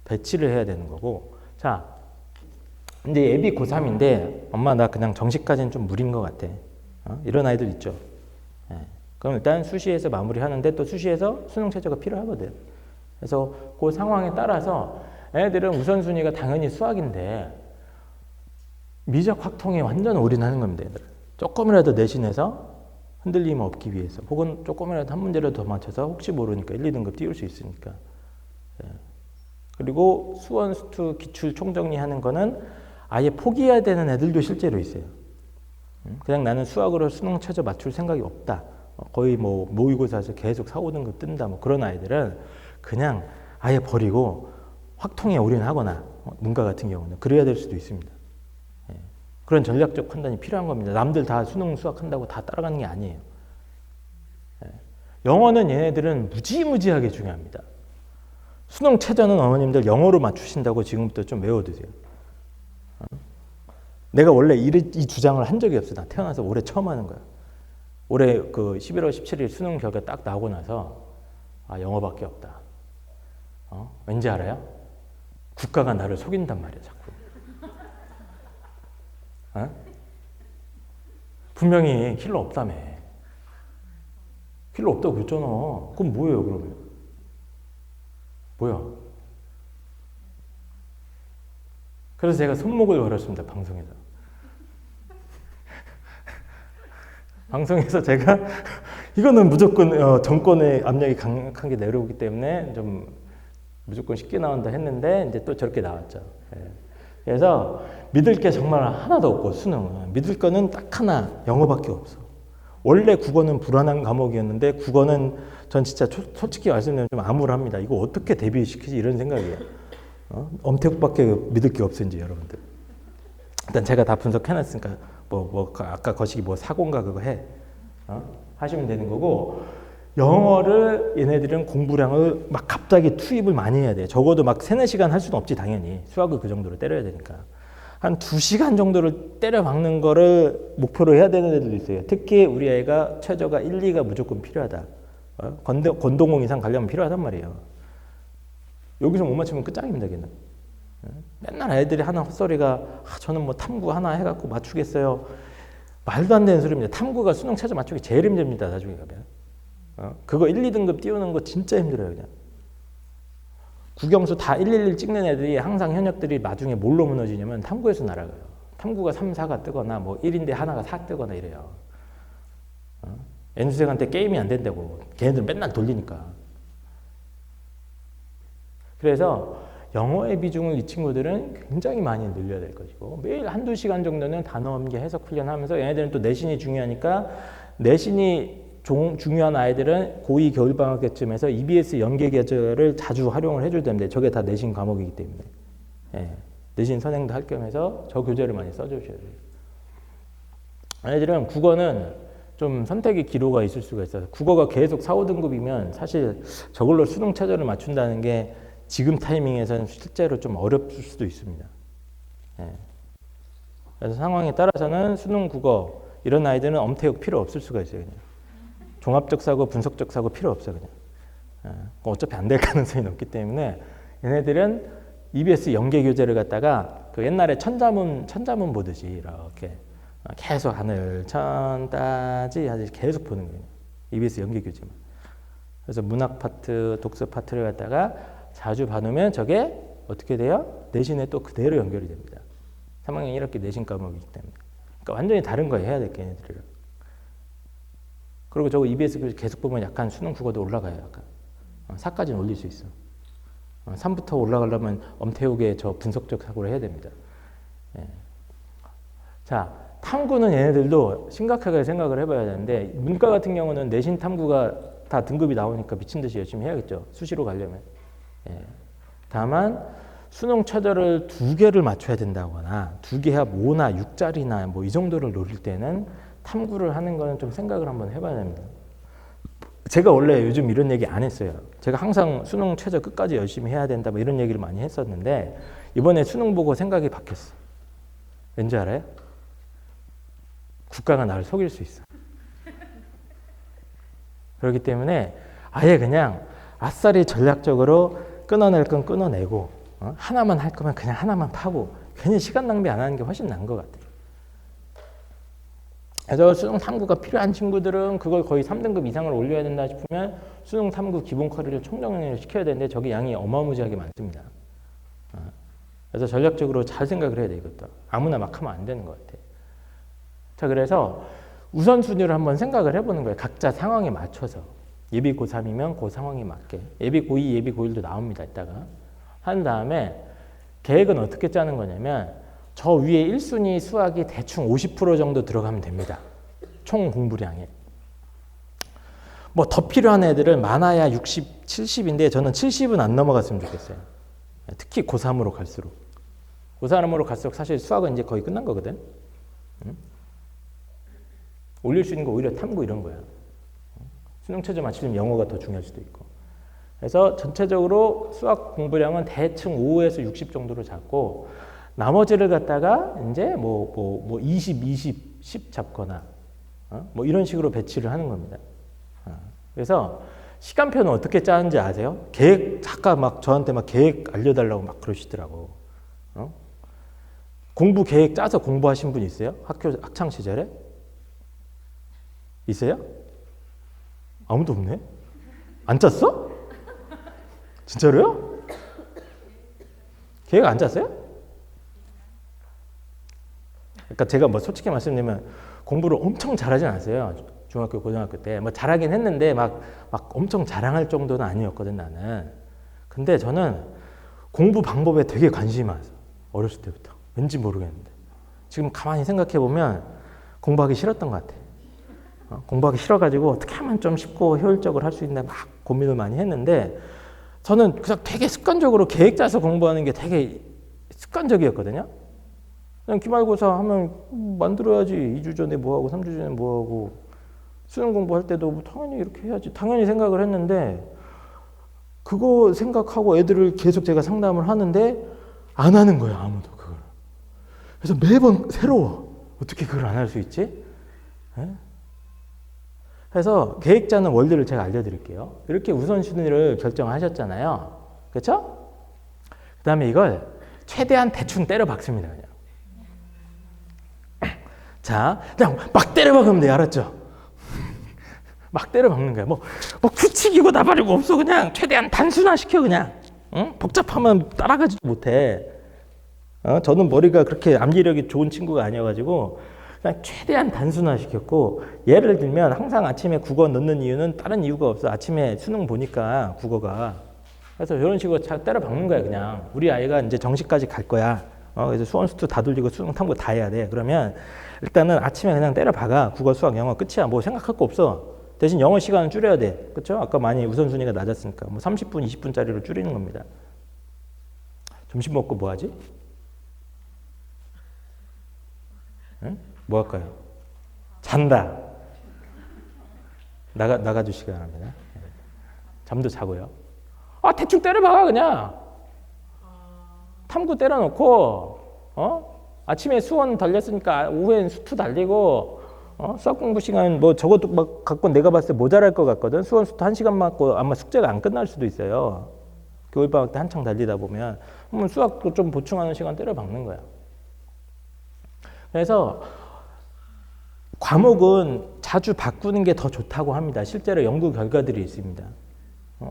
배치를 해야 되는 거고. 자, 이제 예비 고3인데 엄마 나 그냥 정시까지는 좀 무리인 것 같아. 이런 아이들 있죠. 그럼 일단 수시에서 마무리하는데 또 수시에서 수능 최저가 필요하거든. 그래서 그 상황에 따라서 애들은 우선순위가 당연히 수학인데 미적 확통에 완전 올인하는 겁니다. 애들. 조금이라도 내신에서 흔들림 없기 위해서 혹은 조금이라도 한 문제라도 더 맞춰서 혹시 모르니까 1, 2등급 띄울 수 있으니까. 그리고 수원, 수투, 기출 총정리하는 거는 아예 포기해야 되는 애들도 실제로 있어요. 그냥 나는 수학으로 수능 최저 맞출 생각이 없다. 거의 뭐 모의고사에서 계속 4, 5등급 뜬다. 뭐 그런 아이들은 그냥 아예 버리고 확통에 올인하거나 문과 같은 경우는 그래야 될 수도 있습니다. 그런 전략적 판단이 필요한 겁니다. 남들 다 수능 수학한다고 다 따라가는 게 아니에요. 영어는 얘네들은 무지무지하게 중요합니다. 수능 최저는 어머님들 영어로 맞추신다고 지금부터 좀 외워두세요. 내가 원래 이 주장을 한 적이 없어. 나 태어나서 올해 처음 하는 거야. 올해 그 11월 17일 수능 결과 딱 나오고 나서 영어밖에 없다. 왠지 알아요? 국가가 나를 속인단 말이야 자꾸. 분명히 킬러 없다며. 킬러 없다고 그랬잖아. 그럼 뭐예요 그러면? 뭐야? 그래서 제가 손목을 걸었습니다. 방송에서. 방송에서 제가 이거는 무조건 정권의 압력이 강하게 내려오기 때문에 좀 무조건 쉽게 나온다 했는데 이제 또 저렇게 나왔죠. 예. 그래서 믿을 게 정말 하나도 없고 수능은 믿을 거는 딱 하나 영어밖에 없어. 원래 국어는 불안한 과목이었는데 국어는 전 진짜 솔직히 말씀드리면 좀 암울합니다. 이거 어떻게 대비시키지 이런 생각이에요. 엄태국밖에 믿을 게 없은지 여러분들. 일단 제가 다 분석해놨으니까 아까 거시기 사고인가 그거 하시면 되는 거고 영어를 얘네들은 공부량을 막 갑자기 투입을 많이 해야 돼. 적어도 막 3-4시간 할 수는 없지 당연히. 수학을 그 정도로 때려야 되니까. 한 2시간 정도를 때려 박는 거를 목표로 해야 되는 애들도 있어요. 특히 우리 애가 최저가 1, 2가 무조건 필요하다. 권동공 이상 가려면 필요하단 말이에요. 여기서 못 맞추면 끝장입니다, 걔는. 맨날 애들이 하는 헛소리가 저는 뭐 탐구 하나 해갖고 맞추겠어요. 말도 안 되는 소리입니다. 탐구가 수능 최저 맞추기 제일 힘듭니다, 나중에 가면. 그거 1, 2등급 띄우는 거 진짜 힘들어요, 그냥. 국영수 다 111 찍는 애들이 항상 현역들이 나중에 뭘로 무너지냐면 탐구에서 날아가요. 탐구가 3, 4가 뜨거나 뭐 1인데 하나가 4 뜨거나 이래요. N수생한테 게임이 안 된다고. 걔네들 맨날 돌리니까. 그래서 영어의 비중을 이 친구들은 굉장히 많이 늘려야 될 것이고 매일 1-2시간 정도는 단어 암기 해석 훈련하면서 얘네들은 또 내신이 중요하니까 내신이 중요한 아이들은 고2 겨울방학 때쯤에서 EBS 연계 계절을 자주 활용을 해줄 텐데 저게 다 내신 과목이기 때문에 내신 선행도 할 겸해서 저 교재를 많이 써주셔야 돼요. 아이들은 국어는 좀 선택의 기로가 있을 수가 있어요. 국어가 계속 4, 5등급이면 사실 저걸로 수능 최저를 맞춘다는 게 지금 타이밍에서는 실제로 좀 어렵을 수도 있습니다. 그래서 상황에 따라서는 수능 국어 이런 아이들은 엄태욱 필요 없을 수가 있어요. 그냥. 종합적 사고, 분석적 사고 필요 없어 그냥. 어차피 안 될 가능성이 높기 때문에 얘네들은 EBS 연계 교재를 갖다가 그 옛날에 천자문 보듯이 이렇게 계속 하늘 천 따지 계속 보는 거예요. EBS 연계 교재만. 그래서 문학 파트, 독서 파트를 갖다가 자주 봐놓으면 저게 어떻게 돼요? 내신에 또 그대로 연결이 됩니다. 3학년 1학기 내신 과목이기 때문에. 그러니까 완전히 다른 거예요. 해야 될 게 얘네들이랑. 그리고 저거 EBS 교재 계속 보면 약간 수능 국어도 올라가요. 약간. 4까지는 올릴 수 있어. 3부터 올라가려면 엄태욱의 저 분석적 사고를 해야 됩니다. 자, 탐구는 얘네들도 심각하게 생각을 해봐야 되는데 문과 같은 경우는 내신 탐구가 다 등급이 나오니까 미친 듯이 열심히 해야겠죠. 수시로 가려면. 다만 수능 최저를 2개를 맞춰야 된다거나 2개야 5나 6짜리나 뭐 이 정도를 노릴 때는 탐구를 하는 거는 좀 생각을 한번 해봐야 됩니다. 제가 원래 요즘 이런 얘기 안 했어요. 제가 항상 수능 최저 끝까지 열심히 해야 된다 뭐 이런 얘기를 많이 했었는데 이번에 수능 보고 생각이 바뀌었어. 왠지 알아요? 국가가 나를 속일 수 있어. 그렇기 때문에 아예 그냥 아싸리 전략적으로 끊어낼 건 끊어내고 하나만 할 거면 그냥 하나만 파고 괜히 시간 낭비 안 하는 게 훨씬 나은 것 같아요. 그래서 수능 탐구가 필요한 친구들은 그걸 거의 3등급 이상을 올려야 된다 싶으면 수능 탐구 기본 커리를 총정리를 시켜야 되는데 저게 양이 어마무지하게 많습니다. 그래서 전략적으로 잘 생각을 해야 돼 이것도. 아무나 막 하면 안 되는 것 같아요. 자, 그래서 우선순위를 한번 생각을 해보는 거예요. 각자 상황에 맞춰서. 예비 고3이면 그 상황에 맞게. 예비 고2, 예비 고1도 나옵니다. 이따가. 한 다음에 계획은 어떻게 짜는 거냐면 저 위에 1순위 수학이 대충 50% 정도 들어가면 됩니다. 총 공부량에. 뭐 더 필요한 애들은 많아야 60, 70인데 저는 70은 안 넘어갔으면 좋겠어요. 특히 고3으로 갈수록. 고3으로 갈수록 사실 수학은 이제 거의 끝난 거거든. 올릴 수 있는 거 오히려 탐구 이런 거야. 수능 최저 맞추려면 영어가 더 중요할 수도 있고. 그래서 전체적으로 수학 공부량은 대충 5에서 60 정도로 잡고 나머지를 갖다가 이제 뭐 20, 20, 10 잡거나 뭐 이런 식으로 배치를 하는 겁니다. 그래서 시간표는 어떻게 짜는지 아세요? 계획 잠깐 막 저한테 막 계획 알려달라고 막 그러시더라고. 공부 계획 짜서 공부하신 분 있어요? 학창 시절에? 있어요? 아무도 없네? 안 짰어? 진짜로요? 계획 안 짰어요? 그러니까 제가 뭐 솔직히 말씀드리면 공부를 엄청 잘하진 않았어요. 중학교, 고등학교 때. 뭐 잘하긴 했는데 막 엄청 자랑할 정도는 아니었거든, 나는. 근데 저는 공부 방법에 되게 관심이 많았어요. 어렸을 때부터. 왠지 모르겠는데. 지금 가만히 생각해 보면 공부하기 싫었던 것 같아. 공부하기 싫어가지고 어떻게 하면 좀 쉽고 효율적으로 할 수 있나 막 고민을 많이 했는데 저는 그냥 되게 습관적으로 계획 짜서 공부하는 게 되게 습관적이었거든요. 그냥 기말고사 하면 만들어야지. 2주 전에 뭐하고 3주 전에 뭐하고 수능 공부할 때도 뭐 당연히 이렇게 해야지. 당연히 생각을 했는데 그거 생각하고 애들을 계속 제가 상담을 하는데 안 하는 거예요. 아무도 그걸. 그래서 매번 새로워. 어떻게 그걸 안 할 수 있지? 네? 그래서 계획 짜는 원리를 제가 알려드릴게요. 이렇게 우선순위를 결정하셨잖아요. 그렇죠? 그 다음에 이걸 최대한 대충 때려 박습니다. 그냥. 자, 그냥 막 때려 박으면 돼요. 알았죠? 막 때려 박는 거야. 뭐 규칙이고 나발이고 없어. 그냥 최대한 단순화시켜 그냥. 응? 복잡하면 따라가지도 못해. 저는 머리가 그렇게 암기력이 좋은 친구가 아니어가지고 그냥 최대한 단순화시켰고 예를 들면 항상 아침에 국어 넣는 이유는 다른 이유가 없어. 아침에 수능 보니까 국어가. 그래서 이런 식으로 잘 때려 박는 거야 그냥. 우리 아이가 이제 정시까지 갈 거야. 그래서 수원수투 다 돌리고 수능 탐구 다 해야 돼. 그러면 일단은 아침에 그냥 때려 박아. 국어, 수학, 영어 끝이야. 뭐 생각할 거 없어. 대신 영어 시간은 줄여야 돼. 그렇죠? 아까 많이 우선순위가 낮았으니까 뭐 30분, 20분짜리로 줄이는 겁니다. 점심 먹고 뭐 하지? 응? 뭐 할까요? 잔다. 나가주시기 바랍니다. 잠도 자고요. 대충 때려봐 그냥. 탐구 때려놓고 아침에 수원 달렸으니까 오후엔 수투 달리고 수학 공부 시간 뭐 저것도 막 갖고 내가 봤을 때 모자랄 것 같거든. 수원 수투 1시간 맞고 아마 숙제가 안 끝날 수도 있어요. 겨울방학 때 한창 달리다 보면 수학도 좀 보충하는 시간 때려 박는 거야. 그래서 과목은 자주 바꾸는 게 더 좋다고 합니다. 실제로 연구 결과들이 있습니다.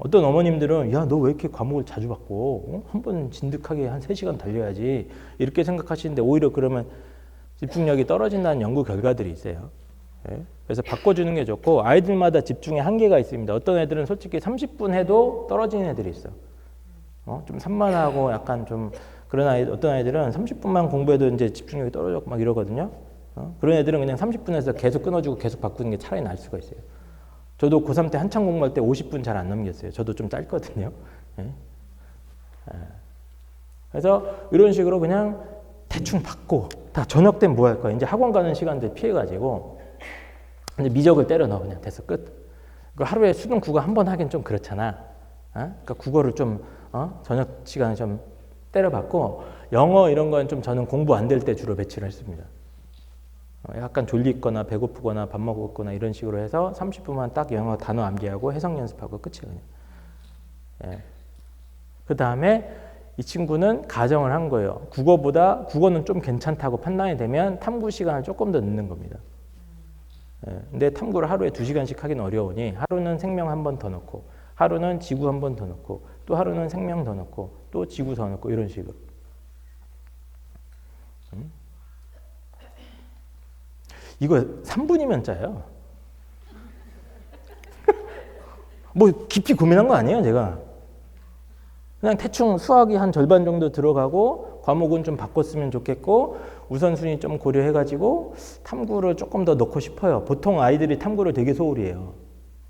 어떤 어머님들은 야, 너 왜 이렇게 과목을 자주 바꿔? 한 번 진득하게 한 3시간 달려야지. 이렇게 생각하시는데 오히려 그러면 집중력이 떨어진다는 연구 결과들이 있어요. 그래서 바꿔주는 게 좋고 아이들마다 집중의 한계가 있습니다. 어떤 애들은 솔직히 30분 해도 떨어지는 애들이 있어. 좀 산만하고 약간 좀 그런 어떤 아이들은 30분만 공부해도 이제 집중력이 떨어졌고 막 이러거든요. 그런 애들은 그냥 30분에서 계속 끊어주고 계속 바꾸는 게 차라리 나을 수가 있어요. 저도 고3 때 한창 공부할 때 50분 잘 안 넘겼어요. 저도 좀 짧거든요. 그래서 이런 식으로 그냥 대충 받고 다 저녁 때는 뭐 할 거야? 이제 학원 가는 시간들 피해가지고 이제 미적을 때려 넣어 그냥 됐어 끝. 하루에 수능 국어 한 번 하긴 좀 그렇잖아. 그러니까 국어를 좀 저녁 시간에 좀 때려 받고 영어 이런 건 좀 저는 공부 안 될 때 주로 배치를 했습니다. 약간 졸리거나 배고프거나 밥 먹었거나 이런 식으로 해서 30분만 딱 영어 단어 암기하고 해석 연습하고 끝이에요. 그냥. 그 다음에 이 친구는 가정을 한 거예요. 국어는 좀 괜찮다고 판단이 되면 탐구 시간을 조금 더 넣는 겁니다. 근데 탐구를 하루에 2시간씩 하긴 어려우니 하루는 생명 한 번 더 넣고 하루는 지구 한 번 더 넣고 또 하루는 생명 더 넣고 또 지구 더 넣고 이런 식으로. 이거 3분이면 짜요. 뭐 깊이 고민한 거 아니에요, 제가. 그냥 대충 수학이 한 절반 정도 들어가고 과목은 좀 바꿨으면 좋겠고 우선순위 좀 고려해가지고 탐구를 조금 더 넣고 싶어요. 보통 아이들이 탐구를 되게 소홀히 해요.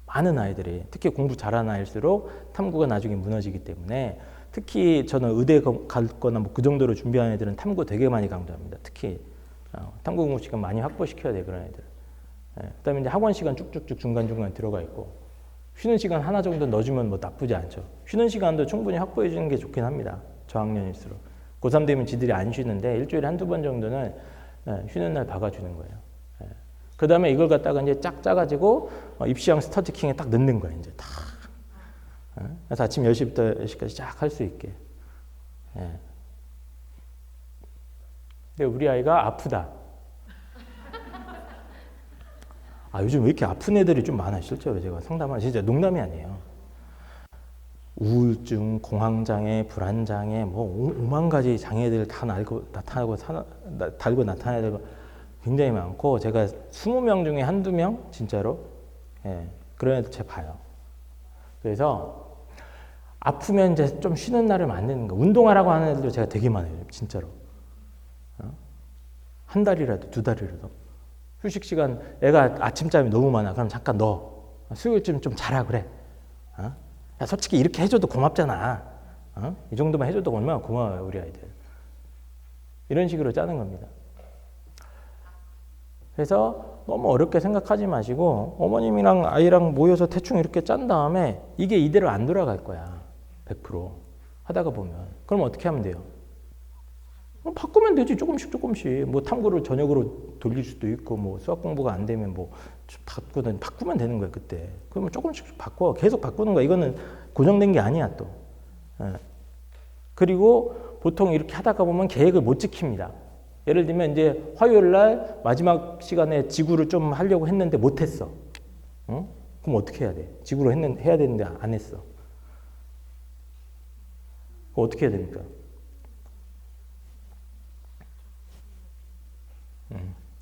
많은 아이들이. 특히 공부 잘하는 아이일수록 탐구가 나중에 무너지기 때문에 특히 저는 의대 갔거나 뭐 그 정도로 준비하는 애들은 탐구 되게 많이 강조합니다. 특히 탐구 공부 시간 많이 확보시켜야 돼 그런 애들. 그다음에 이제 학원 시간 쭉쭉쭉 중간중간 들어가 있고 쉬는 시간 하나 정도 넣어주면 뭐 나쁘지 않죠. 쉬는 시간도 충분히 확보해 주는 게 좋긴 합니다. 저학년일수록. 고3 되면 지들이 안 쉬는데 일주일에 한두 번 정도는 쉬는 날 박아주는 거예요. 그 다음에 이걸 갖다가 이제 쫙 짜가지고 입시형 스터디킹에 딱 넣는 거예요. 이제 다. 그래서 아침 10시부터 10시까지 쫙 할 수 있게. 근데 우리 아이가 아프다. 요즘 왜 이렇게 아픈 애들이 좀 많아, 실제로 제가 상담하는 진짜 농담이 아니에요. 우울증, 공황장애, 불안장애, 뭐 오만 가지 장애들 다 달고 나타나야 되고 굉장히 많고 제가 20명 중에 한두 명 진짜로 그런 애들 제가 봐요. 그래서 아프면 이제 좀 쉬는 날을 만드는 거. 운동하라고 하는 애들도 제가 되게 많아요. 진짜로. 한 달이라도 두 달이라도. 휴식 시간 애가 아침잠이 너무 많아. 그럼 잠깐 너 수요일쯤 좀 자라 그래. 야, 솔직히 이렇게 해줘도 고맙잖아. 이 정도만 해줘도 얼마나 고마워요 우리 아이들. 이런 식으로 짜는 겁니다. 그래서 너무 어렵게 생각하지 마시고 어머님이랑 아이랑 모여서 대충 이렇게 짠 다음에 이게 이대로 안 돌아갈 거야. 100% 하다가 보면. 그럼 어떻게 하면 돼요? 바꾸면 되지. 조금씩 뭐 탐구를 저녁으로 돌릴 수도 있고 뭐 수학 공부가 안 되면 뭐 바꾸면 되는 거야 그때. 그러면 조금씩 바꿔. 계속 바꾸는 거야. 이거는 고정된 게 아니야 또. 그리고 보통 이렇게 하다가 보면 계획을 못 지킵니다. 예를 들면 이제 화요일 날 마지막 시간에 지구를 좀 하려고 했는데 못 했어. 그럼 어떻게 해야 돼? 지구로 해야 되는데 안 했어. 어떻게 해야 됩니까?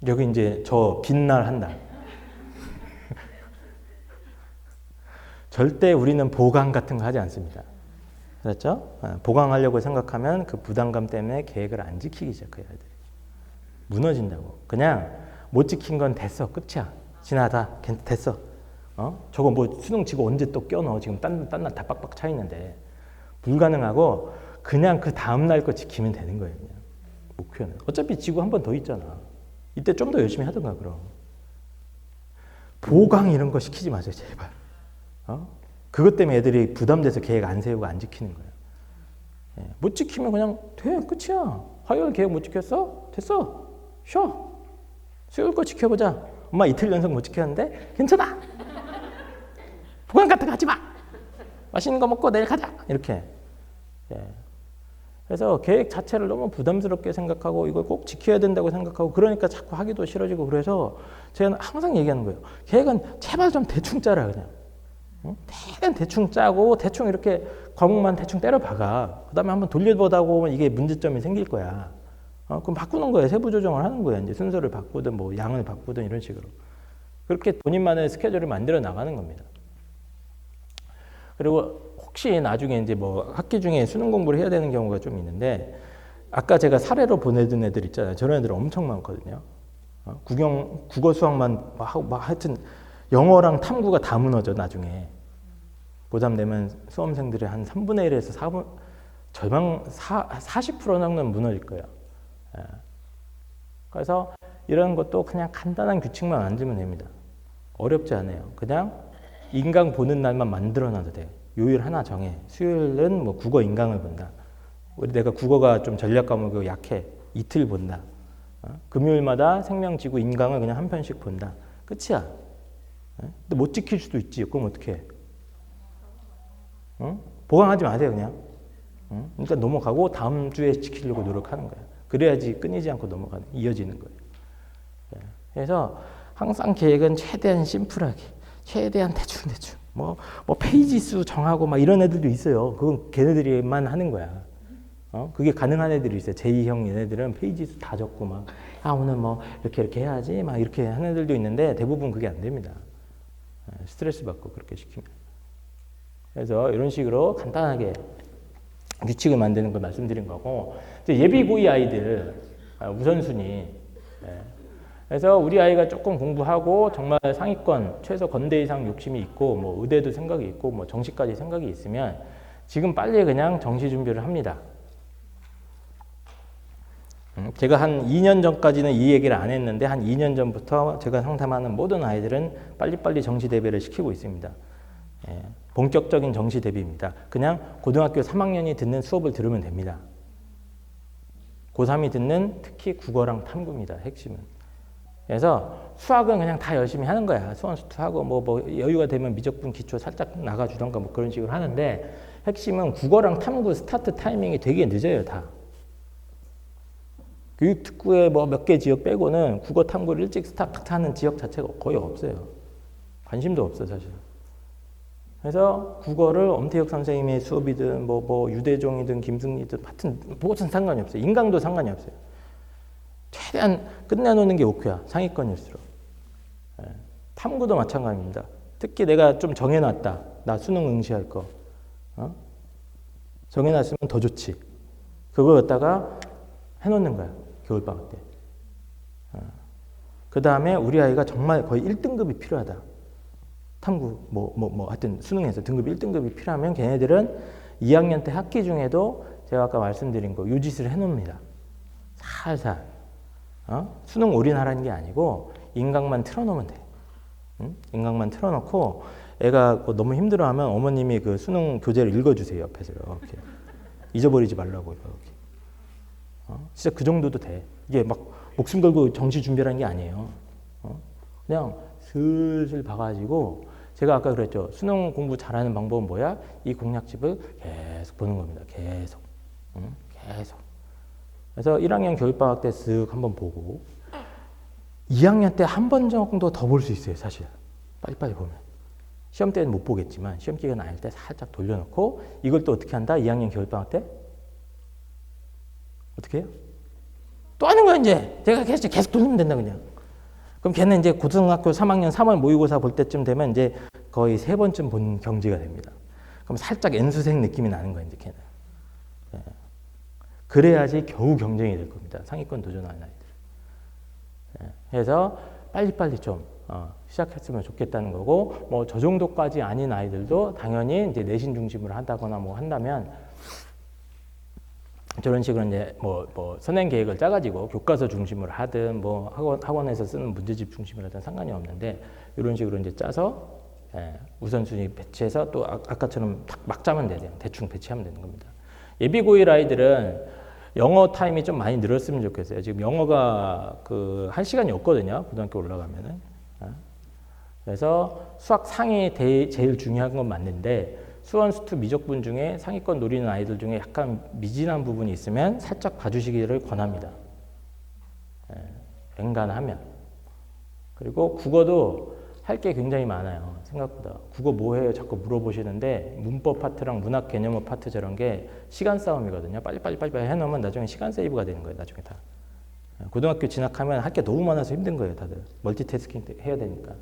여기 이제 저 빛날 한 달. 절대 우리는 보강 같은 거 하지 않습니다. 그렇죠? 보강하려고 생각하면 그 부담감 때문에 계획을 안 지키기 시작해야 돼. 무너진다고. 그냥 못 지킨 건 됐어. 끝이야. 지나다. 됐어. 저거 뭐 수능 치고 언제 또 껴넣어. 지금 딴 날 다 빡빡 차 있는데. 불가능하고 그냥 그 다음날 거 지키면 되는 거예요. 그냥. 목표는. 어차피 지구 한 번 더 있잖아. 이때 좀 더 열심히 하던가 그럼. 보강 이런 거 시키지 마세요. 제발. 그것 때문에 애들이 부담돼서 계획 안 세우고 안 지키는 거예요. 못 지키면 그냥 돼. 끝이야. 화요일 계획 못 지켰어? 됐어. 쉬어. 수요일 거 지켜보자. 엄마 이틀 연속 못 지켰는데 괜찮아. 보강 같은 거 하지 마. 맛있는 거 먹고 내일 가자. 이렇게. 그래서 계획 자체를 너무 부담스럽게 생각하고 이걸 꼭 지켜야 된다고 생각하고 그러니까 자꾸 하기도 싫어지고 그래서 제가 항상 얘기하는 거예요. 계획은 제발 좀 대충 짜라 그냥. 대충 짜고 대충 이렇게 과목만 대충 때려 박아. 그 다음에 한번 돌려보다 보면 이게 문제점이 생길 거야. 그럼 바꾸는 거예요. 세부 조정을 하는 거예요. 이제 순서를 바꾸든 뭐 양을 바꾸든 이런 식으로. 그렇게 본인만의 스케줄을 만들어 나가는 겁니다. 그리고 혹시 나중에 이제 뭐 학기 중에 수능 공부를 해야 되는 경우가 좀 있는데 아까 제가 사례로 보내준 애들 있잖아요. 저런 애들 엄청 많거든요. 국어 수학만 하고 막 하여튼 영어랑 탐구가 다 무너져 나중에. 고3 되면 수험생들이 한 3분의 1에서 4분, 절반 40% 정도는 무너질 거예요. 그래서 이런 것도 그냥 간단한 규칙만 만들면 됩니다. 어렵지 않아요. 그냥 인강 보는 날만 만들어놔도 돼. 요일 하나 정해. 수요일은 뭐 국어 인강을 본다. 내가 국어가 좀 전략 과목이 약해. 이틀 본다. 금요일마다 생명지구 인강을 그냥 한 편씩 본다. 끝이야. 근데 못 지킬 수도 있지. 그럼 어떻게 해? 보강하지 마세요 그냥. 그러니까 넘어가고 다음 주에 지키려고 노력하는 거야. 그래야지 끊이지 않고 이어지는 거예요. 그래서 항상 계획은 최대한 심플하게, 최대한 대충 뭐 페이지 수 정하고 막 이런 애들도 있어요. 그건 걔네들이만 하는 거야. 그게 가능한 애들이 있어요. 제2형 얘네들은 페이지 수 다 적고 막 오늘 뭐 이렇게 해야지 막 이렇게 하는 애들도 있는데 대부분 그게 안 됩니다. 스트레스 받고 그렇게 시키면. 그래서 이런 식으로 간단하게 규칙을 만드는 걸 말씀드린 거고 예비고이 아이들 우선순위. 그래서 우리 아이가 조금 공부하고 정말 상위권 최소 건대 이상 욕심이 있고 뭐 의대도 생각이 있고 뭐 정시까지 생각이 있으면 지금 빨리 그냥 정시 준비를 합니다. 제가 한 2년 전까지는 이 얘기를 안 했는데 한 2년 전부터 제가 상담하는 모든 아이들은 빨리빨리 정시 대비를 시키고 있습니다. 본격적인 정시 대비입니다. 그냥 고등학교 3학년이 듣는 수업을 들으면 됩니다. 고3이 듣는 특히 국어랑 탐구입니다. 핵심은. 그래서 수학은 그냥 다 열심히 하는 거야. 수원수투하고 뭐 여유가 되면 미적분 기초 살짝 나가주던가 뭐 그런 식으로 하는데 핵심은 국어랑 탐구 스타트 타이밍이 되게 늦어요. 다. 교육특구의 뭐 몇 개 지역 빼고는 국어 탐구를 일찍 스타트하는 지역 자체가 거의 없어요. 관심도 없어 사실. 그래서 국어를 엄태혁 선생님의 수업이든 뭐 유대종이든 김승리든 하여튼 무엇은 상관이 없어요. 인강도 상관이 없어요. 최대한 끝내놓는 게 목표야. 상위권일수록. 예. 탐구도 마찬가지입니다. 특히 내가 좀 정해놨다. 나 수능 응시할 거. 정해놨으면 더 좋지. 그걸 갖다가 해놓는 거야. 겨울방학 때. 그 다음에 우리 아이가 정말 거의 1등급이 필요하다. 탐구, 하여튼 수능에서 등급 1등급이 필요하면 걔네들은 2학년 때 학기 중에도 제가 아까 말씀드린 거, 요 짓을 해놓습니다. 살살. 수능 올인하라는 게 아니고, 인강만 틀어놓으면 돼. 응? 인강만 틀어놓고, 애가 너무 힘들어하면 어머님이 그 수능 교재를 읽어주세요, 옆에서 이렇게. 잊어버리지 말라고, 이렇게. 진짜 그 정도도 돼. 이게 막 목숨 걸고 정시 준비라는 게 아니에요. 그냥 슬슬 봐가지고 제가 아까 그랬죠. 수능 공부 잘하는 방법은 뭐야? 이 공략집을 계속 보는 겁니다. 계속. 계속. 그래서 1학년 겨울방학 때 쓱 한번 보고 2학년 때 한 번 정도 더 볼 수 있어요. 사실. 빨리빨리 보면. 시험 때는 못 보겠지만 시험 기간 아닐 때 살짝 돌려놓고 이걸 또 어떻게 한다? 2학년 겨울방학 때? 어떻게 해요? 또 하는 거야 이제. 제가 계속 돌리면 된다 그냥. 그럼 걔는 이제 고등학교 3학년 3월 모의고사 볼 때쯤 되면 이제 거의 3번쯤 본 경지가 됩니다. 그럼 살짝 N수생 느낌이 나는 거야 이제 걔는. 예. 그래야지 겨우 경쟁이 될 겁니다. 상위권 도전하는 아이들. 예. 그래서 빨리빨리 좀 시작했으면 좋겠다는 거고 뭐 저 정도까지 아닌 아이들도 당연히 이제 내신 중심으로 한다거나 뭐 한다면 저런 식으로 이제 뭐 선행 계획을 짜가지고 교과서 중심으로 하든 뭐 학원에서 쓰는 문제집 중심으로 하든 상관이 없는데 이런 식으로 이제 짜서 우선순위 배치해서 또 아까처럼 막 짜면 돼요. 대충 배치하면 되는 겁니다. 예비고1 아이들은 영어 타임이 좀 많이 늘었으면 좋겠어요. 지금 영어가 할 시간이 없거든요. 고등학교 올라가면은. 그래서 수학 상이 제일 중요한 건 맞는데 수원, 수투, 미적분 중에 상위권 노리는 아이들 중에 약간 미진한 부분이 있으면 살짝 봐주시기를 권합니다. 엔간하면. 그리고 국어도 할 게 굉장히 많아요. 생각보다. 국어 뭐 해요? 자꾸 물어보시는데 문법 파트랑 문학 개념어 파트 저런 게 시간 싸움이거든요. 빨리 해놓으면 나중에 시간 세이브가 되는 거예요. 나중에 다. 고등학교 진학하면 할 게 너무 많아서 힘든 거예요. 다들. 멀티태스킹 해야 되니까.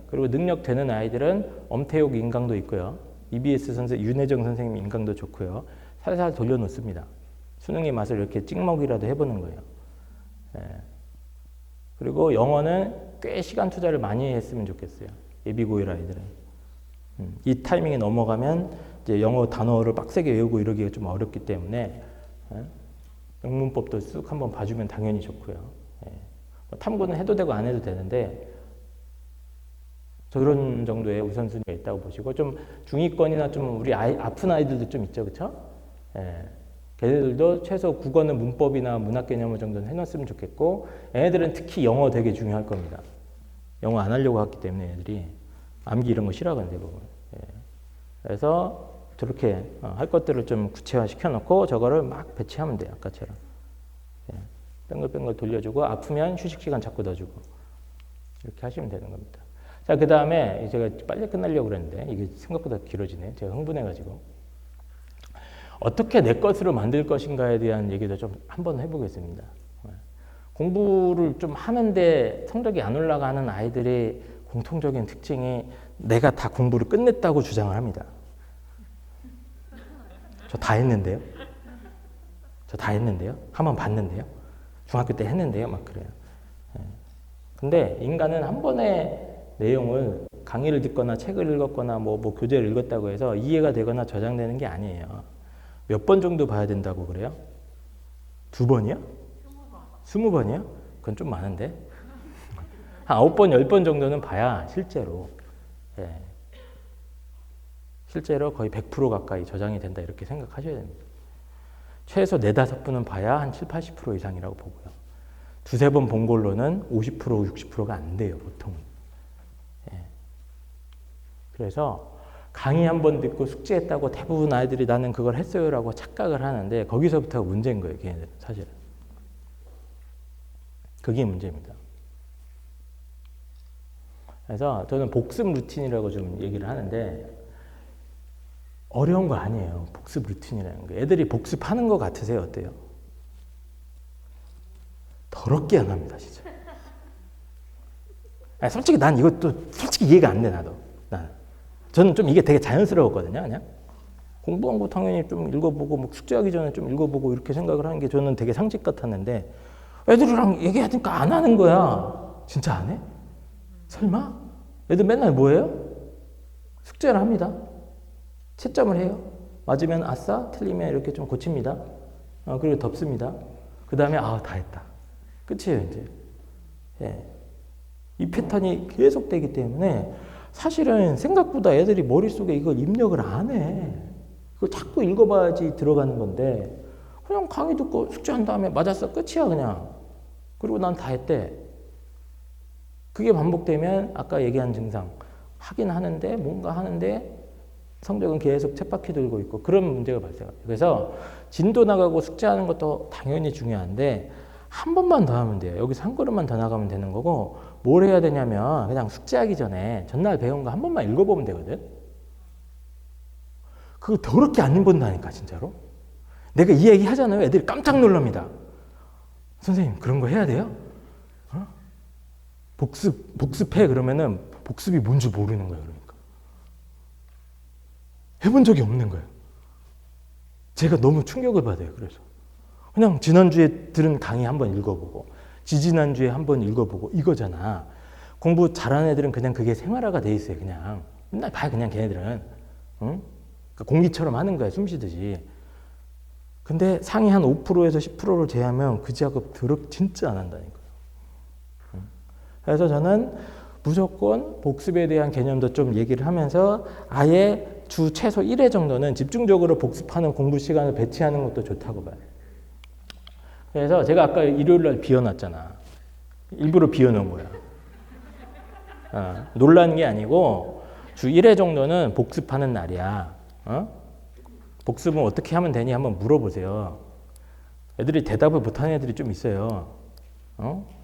그리고 능력 되는 아이들은 엄태욱 인강도 있고요. EBS 윤혜정 선생님 인강도 좋고요. 살살 돌려놓습니다. 수능의 맛을 이렇게 찍먹이라도 해보는 거예요. 그리고 영어는 꽤 시간 투자를 많이 했으면 좋겠어요. 예비고1 아이들은. 이 타이밍에 넘어가면 이제 영어 단어를 빡세게 외우고 이러기가 좀 어렵기 때문에 영문법도 쓱 한번 봐주면 당연히 좋고요. 뭐 탐구는 해도 되고 안 해도 되는데 저런 정도의 우선순위가 있다고 보시고 좀 중위권이나 좀 우리 아픈 아이들도 좀 있죠, 그렇죠? 걔네들도 최소 국어는 문법이나 문학 개념어 정도는 해놨으면 좋겠고 얘네들은 특히 영어 되게 중요할 겁니다. 영어 안 하려고 했기 때문에 애들이 암기 이런 거 싫어하거든요, 대부분. 그래서 저렇게 할 것들을 좀 구체화 시켜놓고 저거를 막 배치하면 돼요, 아까처럼. 뺑글뺑글 돌려주고 아프면 휴식 시간 자꾸 넣어주고 이렇게 하시면 되는 겁니다. 자, 그 다음에 제가 빨리 끝내려고 그랬는데 이게 생각보다 길어지네. 제가 흥분해가지고. 어떻게 내 것으로 만들 것인가에 대한 얘기도 좀 한번 해보겠습니다. 공부를 좀 하는데 성적이 안 올라가는 아이들의 공통적인 특징이 내가 다 공부를 끝냈다고 주장을 합니다. 저 다 했는데요. 저 다 했는데요. 한번 봤는데요. 중학교 때 했는데요. 막 그래요. 근데 인간은 한 번에 내용을 강의를 듣거나 책을 읽었거나 뭐 교재를 읽었다고 해서 이해가 되거나 저장되는 게 아니에요. 몇 번 정도 봐야 된다고 그래요? 2번이요? 20번이요? 그건 좀 많은데. 한 9번, 10번 정도는 봐야 실제로 실제로 거의 100% 가까이 저장이 된다 이렇게 생각하셔야 됩니다. 최소 4, 5번은 봐야 한 7, 80% 이상이라고 보고요. 2, 3번 본 걸로는 50%, 60%가 안 돼요, 보통. 그래서 강의 한 번 듣고 숙제했다고 대부분 아이들이 나는 그걸 했어요라고 착각을 하는데 거기서부터가 문제인 거예요, 걔네들은 사실은. 그게 문제입니다. 그래서 저는 복습 루틴이라고 좀 얘기를 하는데 어려운 거 아니에요. 복습 루틴이라는 거. 애들이 복습하는 거 같으세요? 어때요? 더럽게 안 합니다, 진짜. 아니, 솔직히 난 이것도 솔직히 이해가 안 돼, 나도. 저는 좀 이게 되게 자연스러웠거든요, 그냥. 공부한 거 당연히 좀 읽어보고, 뭐 숙제하기 전에 좀 읽어보고 이렇게 생각을 하는 게 저는 되게 상식 같았는데 애들이랑 얘기하니까 안 하는 거야. 진짜 안 해? 설마? 애들 맨날 뭐 해요? 숙제를 합니다. 채점을 해요. 맞으면 아싸, 틀리면 이렇게 좀 고칩니다. 그리고 덮습니다. 그 다음에 다 했다. 끝이에요, 이제. 예. 이 패턴이 계속되기 때문에 사실은 생각보다 애들이 머릿속에 이걸 입력을 안 해. 그걸 자꾸 읽어봐야지 들어가는 건데 그냥 강의 듣고 숙제한 다음에 맞았어, 끝이야 그냥. 그리고 난 다 했대. 그게 반복되면 아까 얘기한 증상. 하긴 하는데 뭔가 하는데 성적은 계속 쳇바퀴 돌고 있고 그런 문제가 발생해요. 그래서 진도 나가고 숙제하는 것도 당연히 중요한데 한 번만 더 하면 돼요. 여기서 한 걸음만 더 나가면 되는 거고 뭘 해야 되냐면 그냥 숙제하기 전에 전날 배운 거 한 번만 읽어보면 되거든. 그거 더럽게 안 읽는다니까 진짜로. 내가 이 얘기 하잖아요. 애들이 깜짝 놀랍니다. 선생님 그런 거 해야 돼요? 복습해 그러면은 복습이 뭔지 모르는 거예요. 그러니까 해본 적이 없는 거예요. 제가 너무 충격을 받아요. 그래서 그냥 지난주에 들은 강의 한번 읽어보고 지지난주에 한번 읽어보고 이거잖아. 공부 잘하는 애들은 그냥 그게 생활화가 돼 있어요. 그냥 맨날 봐요. 그냥 걔네들은 응? 그러니까 공기처럼 하는 거야. 숨 쉬듯이. 근데 상위 한 5%에서 10%를 제외하면 그 작업 진짜 안 한다니까요. 그래서 저는 무조건 복습에 대한 개념도 좀 얘기를 하면서 아예 주 최소 1회 정도는 집중적으로 복습하는 공부 시간을 배치하는 것도 좋다고 봐요. 그래서 제가 아까 일요일 날 비워놨잖아. 일부러 비워놓은 거야. 놀란 게 아니고 주 1회 정도는 복습하는 날이야. 복습은 어떻게 하면 되니 한번 물어보세요. 애들이 대답을 못하는 애들이 좀 있어요.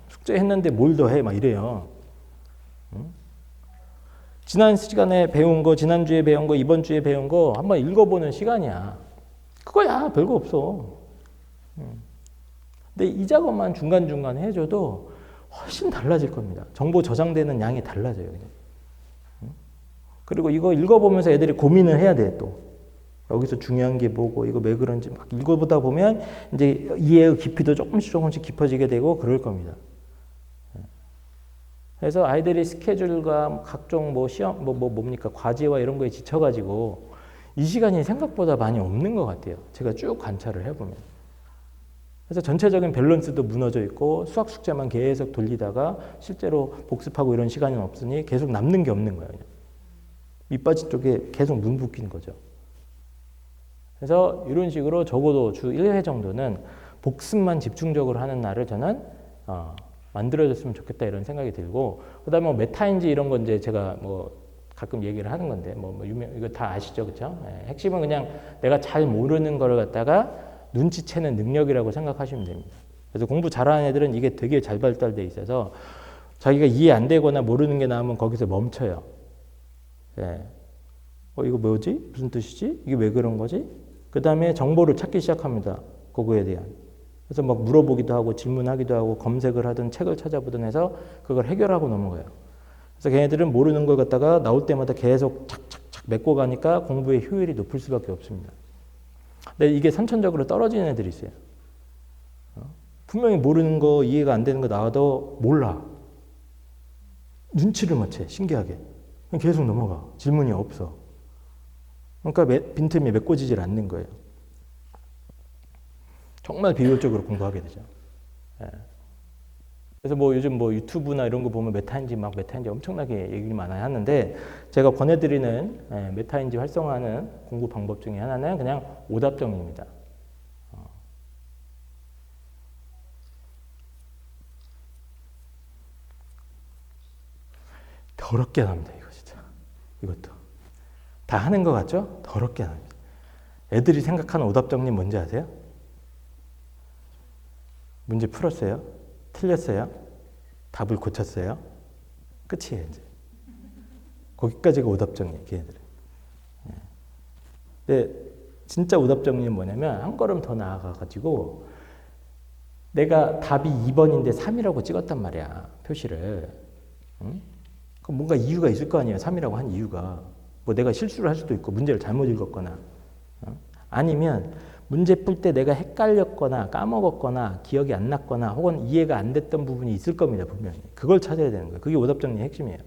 숙제했는데 뭘 더 해? 막 이래요. 지난 시간에 배운 거, 지난주에 배운 거, 이번 주에 배운 거 한번 읽어보는 시간이야. 그거야. 별거 없어. 근데 이 작업만 중간중간 해줘도 훨씬 달라질 겁니다. 정보 저장되는 양이 달라져요. 그냥. 그리고 이거 읽어보면서 애들이 고민을 해야 돼, 또. 여기서 중요한 게 뭐고, 이거 왜 그런지 막 읽어보다 보면 이제 이해의 깊이도 조금씩 깊어지게 되고 그럴 겁니다. 그래서 아이들이 스케줄과 각종 뭐 시험, 뭡니까, 과제와 이런 거에 지쳐가지고 이 시간이 생각보다 많이 없는 것 같아요. 제가 쭉 관찰을 해보면. 그래서 전체적인 밸런스도 무너져 있고 수학 숙제만 계속 돌리다가 실제로 복습하고 이런 시간이 없으니 계속 남는 게 없는 거예요. 그냥. 밑바지 쪽에 계속 눈 붓긴 거죠. 그래서 이런 식으로 적어도 주 1회 정도는 복습만 집중적으로 하는 날을 저는 만들어줬으면 좋겠다 이런 생각이 들고, 그다음에 뭐 메타인지 이런 건 이제 제가 뭐 가끔 얘기를 하는 건데 이거 다 아시죠, 그렇죠? 핵심은 그냥 내가 잘 모르는 걸 갖다가 눈치채는 능력이라고 생각하시면 됩니다. 그래서 공부 잘하는 애들은 이게 되게 잘 발달돼 있어서 자기가 이해 안 되거나 모르는 게 나오면 거기서 멈춰요. 이거 뭐지? 무슨 뜻이지? 이게 왜 그런 거지? 그 다음에 정보를 찾기 시작합니다. 그거에 대한. 그래서 막 물어보기도 하고 질문하기도 하고 검색을 하든 책을 찾아보든 해서 그걸 해결하고 넘어가요. 그래서 걔네들은 모르는 걸 갖다가 나올 때마다 계속 착착착 메꿔 가니까 공부의 효율이 높을 수밖에 없습니다. 근데 이게 선천적으로 떨어지는 애들이 있어요. 분명히 모르는 거, 이해가 안 되는 거 나와도 몰라. 눈치를 못 채, 신기하게. 계속 넘어가. 질문이 없어. 그러니까 빈틈이 메꿔지질 않는 거예요. 정말 비효율적으로 공부하게 되죠. 그래서 뭐 요즘 뭐 유튜브나 이런 거 보면 메타인지 엄청나게 얘기 많이 하는데, 제가 권해드리는 메타인지 활성화하는 공부 방법 중에 하나는 그냥 오답 정리입니다. 더럽게 안 합니다, 이거 진짜. 이것도. 다 하는 것 같죠? 더럽게 안 합니다. 애들이 생각하는 오답 정리 뭔지 아세요? 문제 풀었어요? 틀렸어요? 답을 고쳤어요? 끝이에요, 이제. 거기까지가 오답 정리, 걔네들은. 근데 진짜 오답 정리는 뭐냐면 한 걸음 더 나아가가지고 내가 답이 2번인데 3이라고 찍었단 말이야. 표시를. 응? 그럼 뭔가 이유가 있을 거 아니에요. 3이라고 한 이유가. 뭐 내가 실수를 할 수도 있고 문제를 잘못 읽었거나. 아니면 문제 풀 때 내가 헷갈렸거나 까먹었거나 기억이 안 났거나 혹은 이해가 안 됐던 부분이 있을 겁니다. 분명히. 그걸 찾아야 되는 거예요. 그게 오답 정리의 핵심이에요.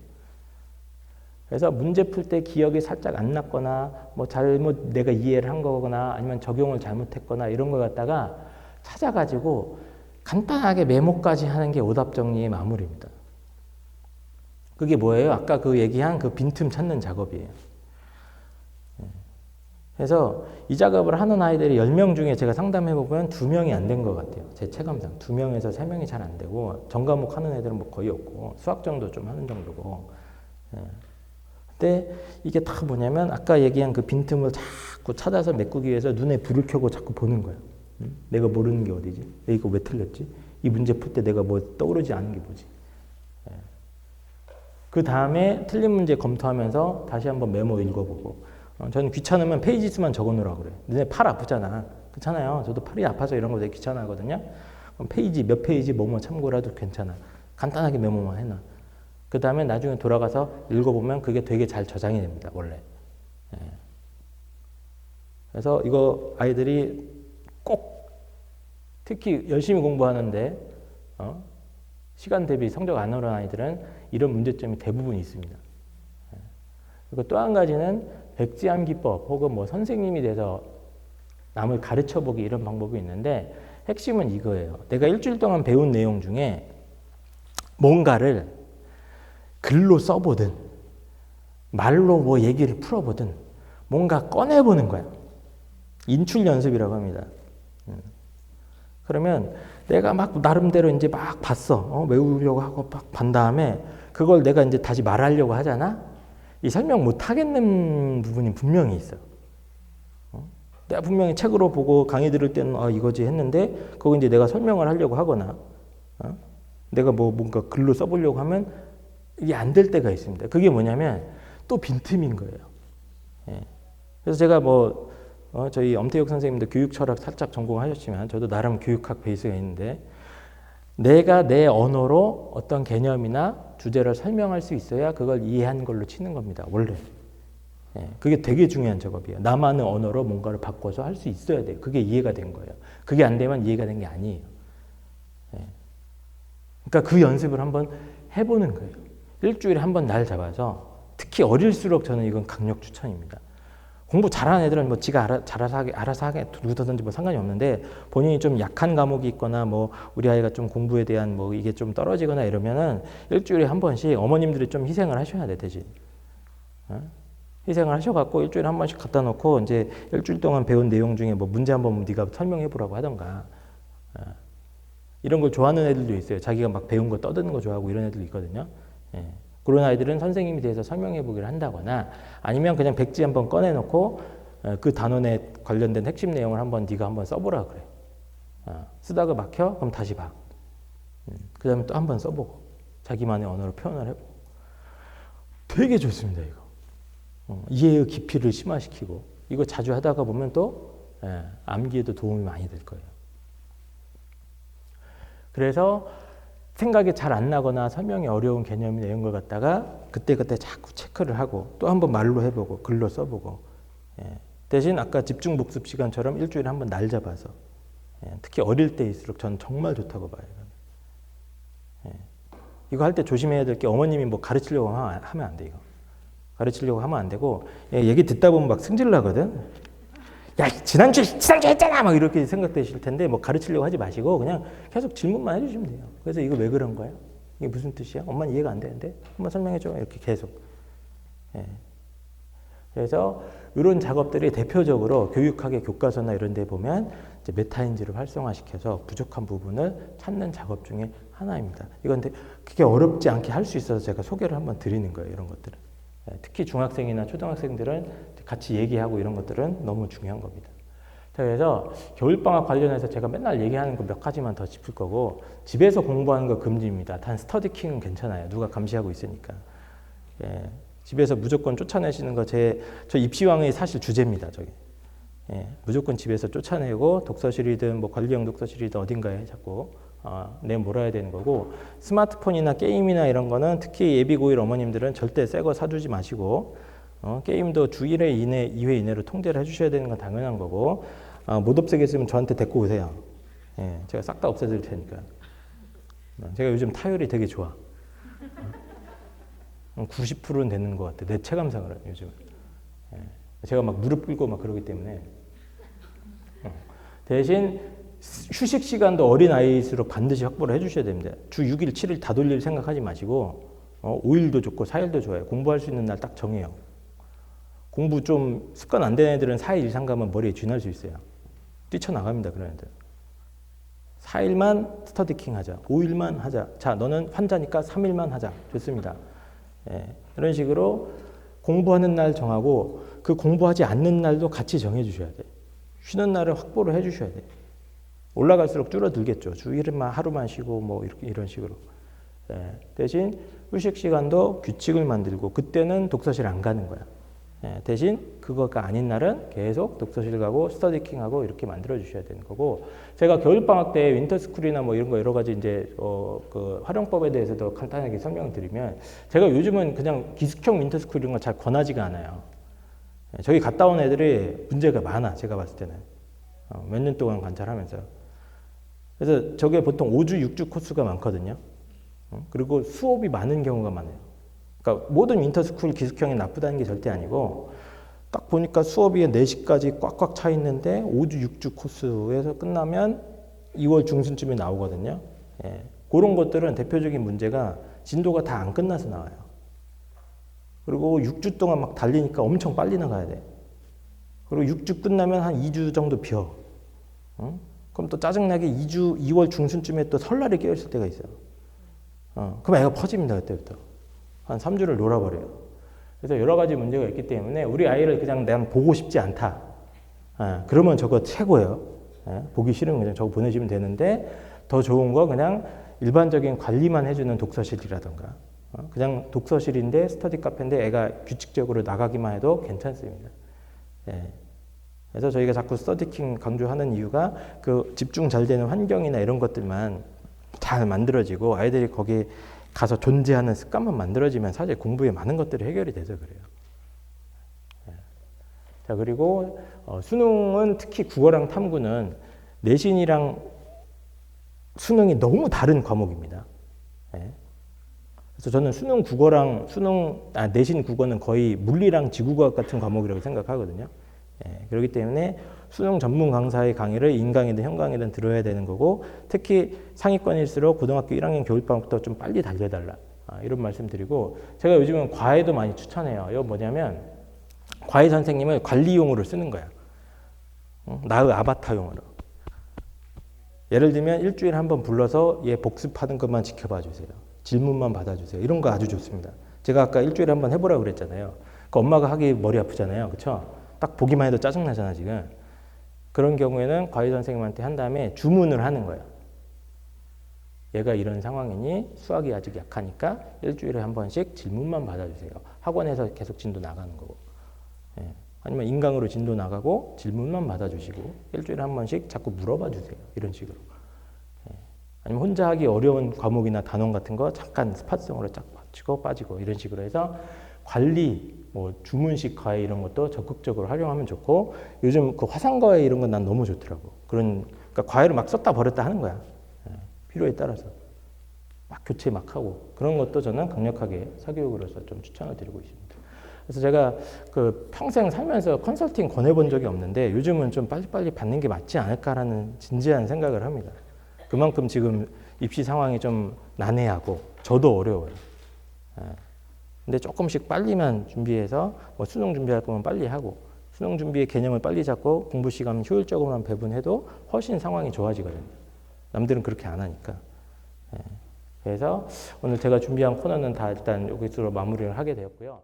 그래서 문제 풀 때 기억이 살짝 안 났거나 뭐 잘못 내가 이해를 한 거거나 아니면 적용을 잘못했거나 이런 걸 갖다가 찾아가지고 간단하게 메모까지 하는 게 오답 정리의 마무리입니다. 그게 뭐예요? 아까 그 얘기한 그 빈틈 찾는 작업이에요. 그래서 이 작업을 하는 아이들이 10명 중에 제가 상담해보면 2명이 안 된 것 같아요. 제 체감상. 2명에서 3명이 잘 안 되고 전과목 하는 애들은 뭐 거의 없고 수학 정도 좀 하는 정도고. 근데 이게 다 뭐냐면 아까 얘기한 그 빈틈을 자꾸 찾아서 메꾸기 위해서 눈에 불을 켜고 자꾸 보는 거예요. 내가 모르는 게 어디지? 내가 이거 왜 틀렸지? 이 문제 풀 때 내가 뭐 떠오르지 않은 게 뭐지? 그 다음에 틀린 문제 검토하면서 다시 한번 메모 읽어보고. 저는 귀찮으면 페이지 수만 적어놓으라고 그래요. 너네 팔 아프잖아. 그렇잖아요. 저도 팔이 아파서 이런 거 되게 귀찮아하거든요. 그럼 페이지 몇 페이지 뭐뭐 참고라도 괜찮아. 간단하게 메모만 해놔. 그 다음에 나중에 돌아가서 읽어보면 그게 되게 잘 저장이 됩니다. 원래. 그래서 이거 아이들이 꼭 특히 열심히 공부하는데 시간 대비 성적 안 오른 아이들은 이런 문제점이 대부분 있습니다. 그리고 또 한 가지는 백지암기법 혹은 뭐 선생님이 돼서 남을 가르쳐보기 이런 방법이 있는데 핵심은 이거예요. 내가 일주일 동안 배운 내용 중에 뭔가를 글로 써보든 말로 뭐 얘기를 풀어보든 뭔가 꺼내보는 거야. 인출 연습이라고 합니다. 그러면 내가 막 나름대로 이제 막 봤어. 외우려고 하고 막 반 다음에 그걸 내가 이제 다시 말하려고 하잖아. 이 설명 못 하겠는 부분이 분명히 있어요. 내가 분명히 책으로 보고 강의 들을 때는 이거지 했는데 그거 이제 내가 설명을 하려고 하거나 내가 뭐 뭔가 글로 써보려고 하면 이게 안 될 때가 있습니다. 그게 뭐냐면 또 빈틈인 거예요. 그래서 제가 뭐 저희 엄태욱 선생님도 교육 철학 살짝 전공하셨지만 저도 나름 교육학 베이스가 있는데 내가 내 언어로 어떤 개념이나 주제를 설명할 수 있어야 그걸 이해한 걸로 치는 겁니다. 원래. 그게 되게 중요한 작업이에요. 나만의 언어로 뭔가를 바꿔서 할 수 있어야 돼요. 그게 이해가 된 거예요. 그게 안 되면 이해가 된 게 아니에요. 그러니까 그 연습을 한번 해보는 거예요. 일주일에 한 번 날 잡아서 특히 어릴수록 저는 이건 강력 추천입니다. 공부 잘하는 애들은 뭐 지가 알아서 하게 누구든지 뭐 상관이 없는데 본인이 좀 약한 과목이 있거나 뭐 우리 아이가 좀 공부에 대한 뭐 이게 좀 떨어지거나 이러면은 일주일에 한 번씩 어머님들이 좀 희생을 하셔야 돼 대신. 희생을 하셔갖고 일주일에 한 번씩 갖다 놓고 이제 일주일 동안 배운 내용 중에 뭐 문제 한번 네가 설명해 보라고 하던가. 이런 걸 좋아하는 애들도 있어요. 자기가 막 배운 거 떠드는 거 좋아하고 이런 애들도 있거든요. 그런 아이들은 선생님이 대해서 설명해 보기를 한다거나 아니면 그냥 백지 한번 꺼내놓고 그 단원에 관련된 핵심 내용을 네가 한번 써보라 그래. 쓰다가 막혀? 그럼 다시 봐. 그 다음에 또 한번 써보고 자기만의 언어로 표현을 해보고 되게 좋습니다. 이거 이해의 깊이를 심화시키고 이거 자주 하다가 보면 또 암기에도 도움이 많이 될 거예요. 그래서 생각이 잘 안 나거나 설명이 어려운 개념이나 이런 걸 갖다가 그때그때 자꾸 체크를 하고 또 한번 말로 해보고 글로 써보고 대신 아까 집중 복습 시간처럼 일주일에 한 번 날 잡아서 특히 어릴 때일수록 저는 정말 좋다고 봐요. 이거 할 때 조심해야 될 게 어머님이 뭐 가르치려고 하면 안 돼. 이거 가르치려고 하면 안 되고 얘기 듣다 보면 막 승질 나거든. 야 지난주에 했잖아 막 이렇게 생각되실 텐데 뭐 가르치려고 하지 마시고 그냥 계속 질문만 해주시면 돼요. 그래서 이거 왜 그런 거야? 이게 무슨 뜻이야? 엄마는 이해가 안 되는데 한번 설명해줘. 이렇게 계속. 그래서 이런 작업들이 대표적으로 교육학의 교과서나 이런 데 보면 이제 메타인지를 활성화시켜서 부족한 부분을 찾는 작업 중에 하나입니다. 이건 그게 어렵지 않게 할 수 있어서 제가 소개를 한번 드리는 거예요. 이런 것들은. 특히 중학생이나 초등학생들은 같이 얘기하고 이런 것들은 너무 중요한 겁니다. 그래서 겨울방학 관련해서 제가 맨날 얘기하는 거 몇 가지만 더 짚을 거고 집에서 공부하는 거 금지입니다. 단 스터디킹은 괜찮아요. 누가 감시하고 있으니까. 집에서 무조건 쫓아내시는 거 저 입시왕의 사실 주제입니다. 저게. 무조건 집에서 쫓아내고 독서실이든 뭐 관리형 독서실이든 어딘가에 자꾸 내몰아야 되는 거고, 스마트폰이나 게임이나 이런 거는 특히 예비 고1 어머님들은 절대 새 거 사주지 마시고, 게임도 주 1회 이내, 2회 이내로 통제를 해주셔야 되는 건 당연한 거고, 못 없애겠으면 저한테 데리고 오세요. 제가 싹 다 없애드릴 테니까. 제가 요즘 타율이 되게 좋아. 90%는 되는 것 같아. 내 체감상으로 요즘. 제가 막 무릎 꿇고 막 그러기 때문에. 대신 휴식 시간도 어린 아이일수록 반드시 확보를 해주셔야 됩니다. 주 6일, 7일 다 돌릴 생각하지 마시고 5일도 좋고 4일도 좋아요. 공부할 수 있는 날 딱 정해요. 공부 좀 습관 안 되는 애들은 4일 이상 가면 머리에 쥐날 수 있어요. 뛰쳐나갑니다, 그런 애들. 4일만 스터디킹 하자. 5일만 하자. 자, 너는 환자니까 3일만 하자. 좋습니다. 이런 식으로 공부하는 날 정하고 그 공부하지 않는 날도 같이 정해 주셔야 돼. 쉬는 날을 확보를 해 주셔야 돼. 올라갈수록 줄어들겠죠. 주 1일만 하루만 쉬고 뭐 이런 식으로. 대신 휴식 시간도 규칙을 만들고 그때는 독서실 안 가는 거야. 대신 그거가 아닌 날은 계속 독서실 가고 스터디킹하고 이렇게 만들어 주셔야 되는 거고, 제가 겨울방학 때 윈터스쿨이나 뭐 이런 거 여러 가지 이제 그 활용법에 대해서도 간단하게 설명을 드리면, 제가 요즘은 그냥 기숙형 윈터스쿨 이런 거 잘 권하지가 않아요. 저기 갔다 온 애들이 문제가 많아, 제가 봤을 때는. 몇 년 동안 관찰하면서. 그래서 저게 보통 5주, 6주 코스가 많거든요. 그리고 수업이 많은 경우가 많아요. 그러니까 모든 윈터스쿨 기숙형이 나쁘다는 게 절대 아니고, 딱 보니까 수업이 4시까지 꽉꽉 차 있는데 5주, 6주 코스에서 끝나면 2월 중순쯤에 나오거든요. 그런 것들은 대표적인 문제가 진도가 다 안 끝나서 나와요. 그리고 6주 동안 막 달리니까 엄청 빨리 나가야 돼. 그리고 6주 끝나면 한 2주 정도 비어. 그럼 또 짜증나게 2월 중순쯤에 또 설날에 깨어있을 때가 있어요. 그럼 애가 퍼집니다, 그때부터. 한 3주를 놀아버려요. 그래서 여러 가지 문제가 있기 때문에 우리 아이를 그냥 내가 보고 싶지 않다. 그러면 저거 최고예요. 보기 싫으면 그냥 저거 보내시면 되는데, 더 좋은 거 그냥 일반적인 관리만 해주는 독서실이라던가, 그냥 독서실인데 스터디 카페인데 애가 규칙적으로 나가기만 해도 괜찮습니다. 그래서 저희가 자꾸 스터디킹 강조하는 이유가 그 집중 잘 되는 환경이나 이런 것들만 잘 만들어지고 아이들이 거기 가서 존재하는 습관만 만들어지면 사실 공부에 많은 것들이 해결이 돼서 그래요. 자, 그리고 수능은 특히 국어랑 탐구는 내신이랑 수능이 너무 다른 과목입니다. 그래서 저는 수능 국어랑 내신 국어는 거의 물리랑 지구과학 같은 과목이라고 생각하거든요. 그렇기 때문에 수능 전문 강사의 강의를 인강이든 현강이든 들어야 되는 거고, 특히 상위권일수록 고등학교 1학년 겨울방학부터 좀 빨리 달려달라, 이런 말씀 드리고, 제가 요즘은 과외도 많이 추천해요. 이거 뭐냐면 과외 선생님을 관리용으로 쓰는 거야. 나의 아바타용으로. 예를 들면 일주일에 한 번 불러서 얘 복습하는 것만 지켜봐 주세요. 질문만 받아주세요. 이런 거 아주 좋습니다. 제가 아까 일주일에 한 번 해보라고 그랬잖아요. 그 엄마가 하기 머리 아프잖아요. 그렇죠? 딱 보기만 해도 짜증나잖아 지금. 그런 경우에는 과외 선생님한테 한 다음에 주문을 하는 거예요. 얘가 이런 상황이니 수학이 아직 약하니까 일주일에 한 번씩 질문만 받아주세요. 학원에서 계속 진도 나가는 거고. 아니면 인강으로 진도 나가고 질문만 받아주시고 일주일에 한 번씩 자꾸 물어봐 주세요. 이런 식으로. 아니면 혼자 하기 어려운 과목이나 단원 같은 거 잠깐 스팟성으로 쫙 치고 빠지고 이런 식으로 해서 관리, 뭐 주문식 과외 이런 것도 적극적으로 활용하면 좋고, 요즘 그 화상 과외 이런 건 난 너무 좋더라고. 그러니까 과외를 막 썼다 버렸다 하는 거야. 필요에 따라서 막 교체 막 하고, 그런 것도 저는 강력하게 사교육으로서 좀 추천을 드리고 있습니다. 그래서 제가 그 평생 살면서 컨설팅 권해본 적이 없는데 요즘은 좀 빨리빨리 받는 게 맞지 않을까라는 진지한 생각을 합니다. 그만큼 지금 입시 상황이 좀 난해하고 저도 어려워요. 근데 조금씩 빨리만 준비해서 뭐 수능 준비할 거면 빨리 하고, 수능 준비의 개념을 빨리 잡고 공부 시간 효율적으로만 배분해도 훨씬 상황이 좋아지거든요. 남들은 그렇게 안 하니까. 그래서 오늘 제가 준비한 코너는 다 일단 여기서 마무리를 하게 되었고요.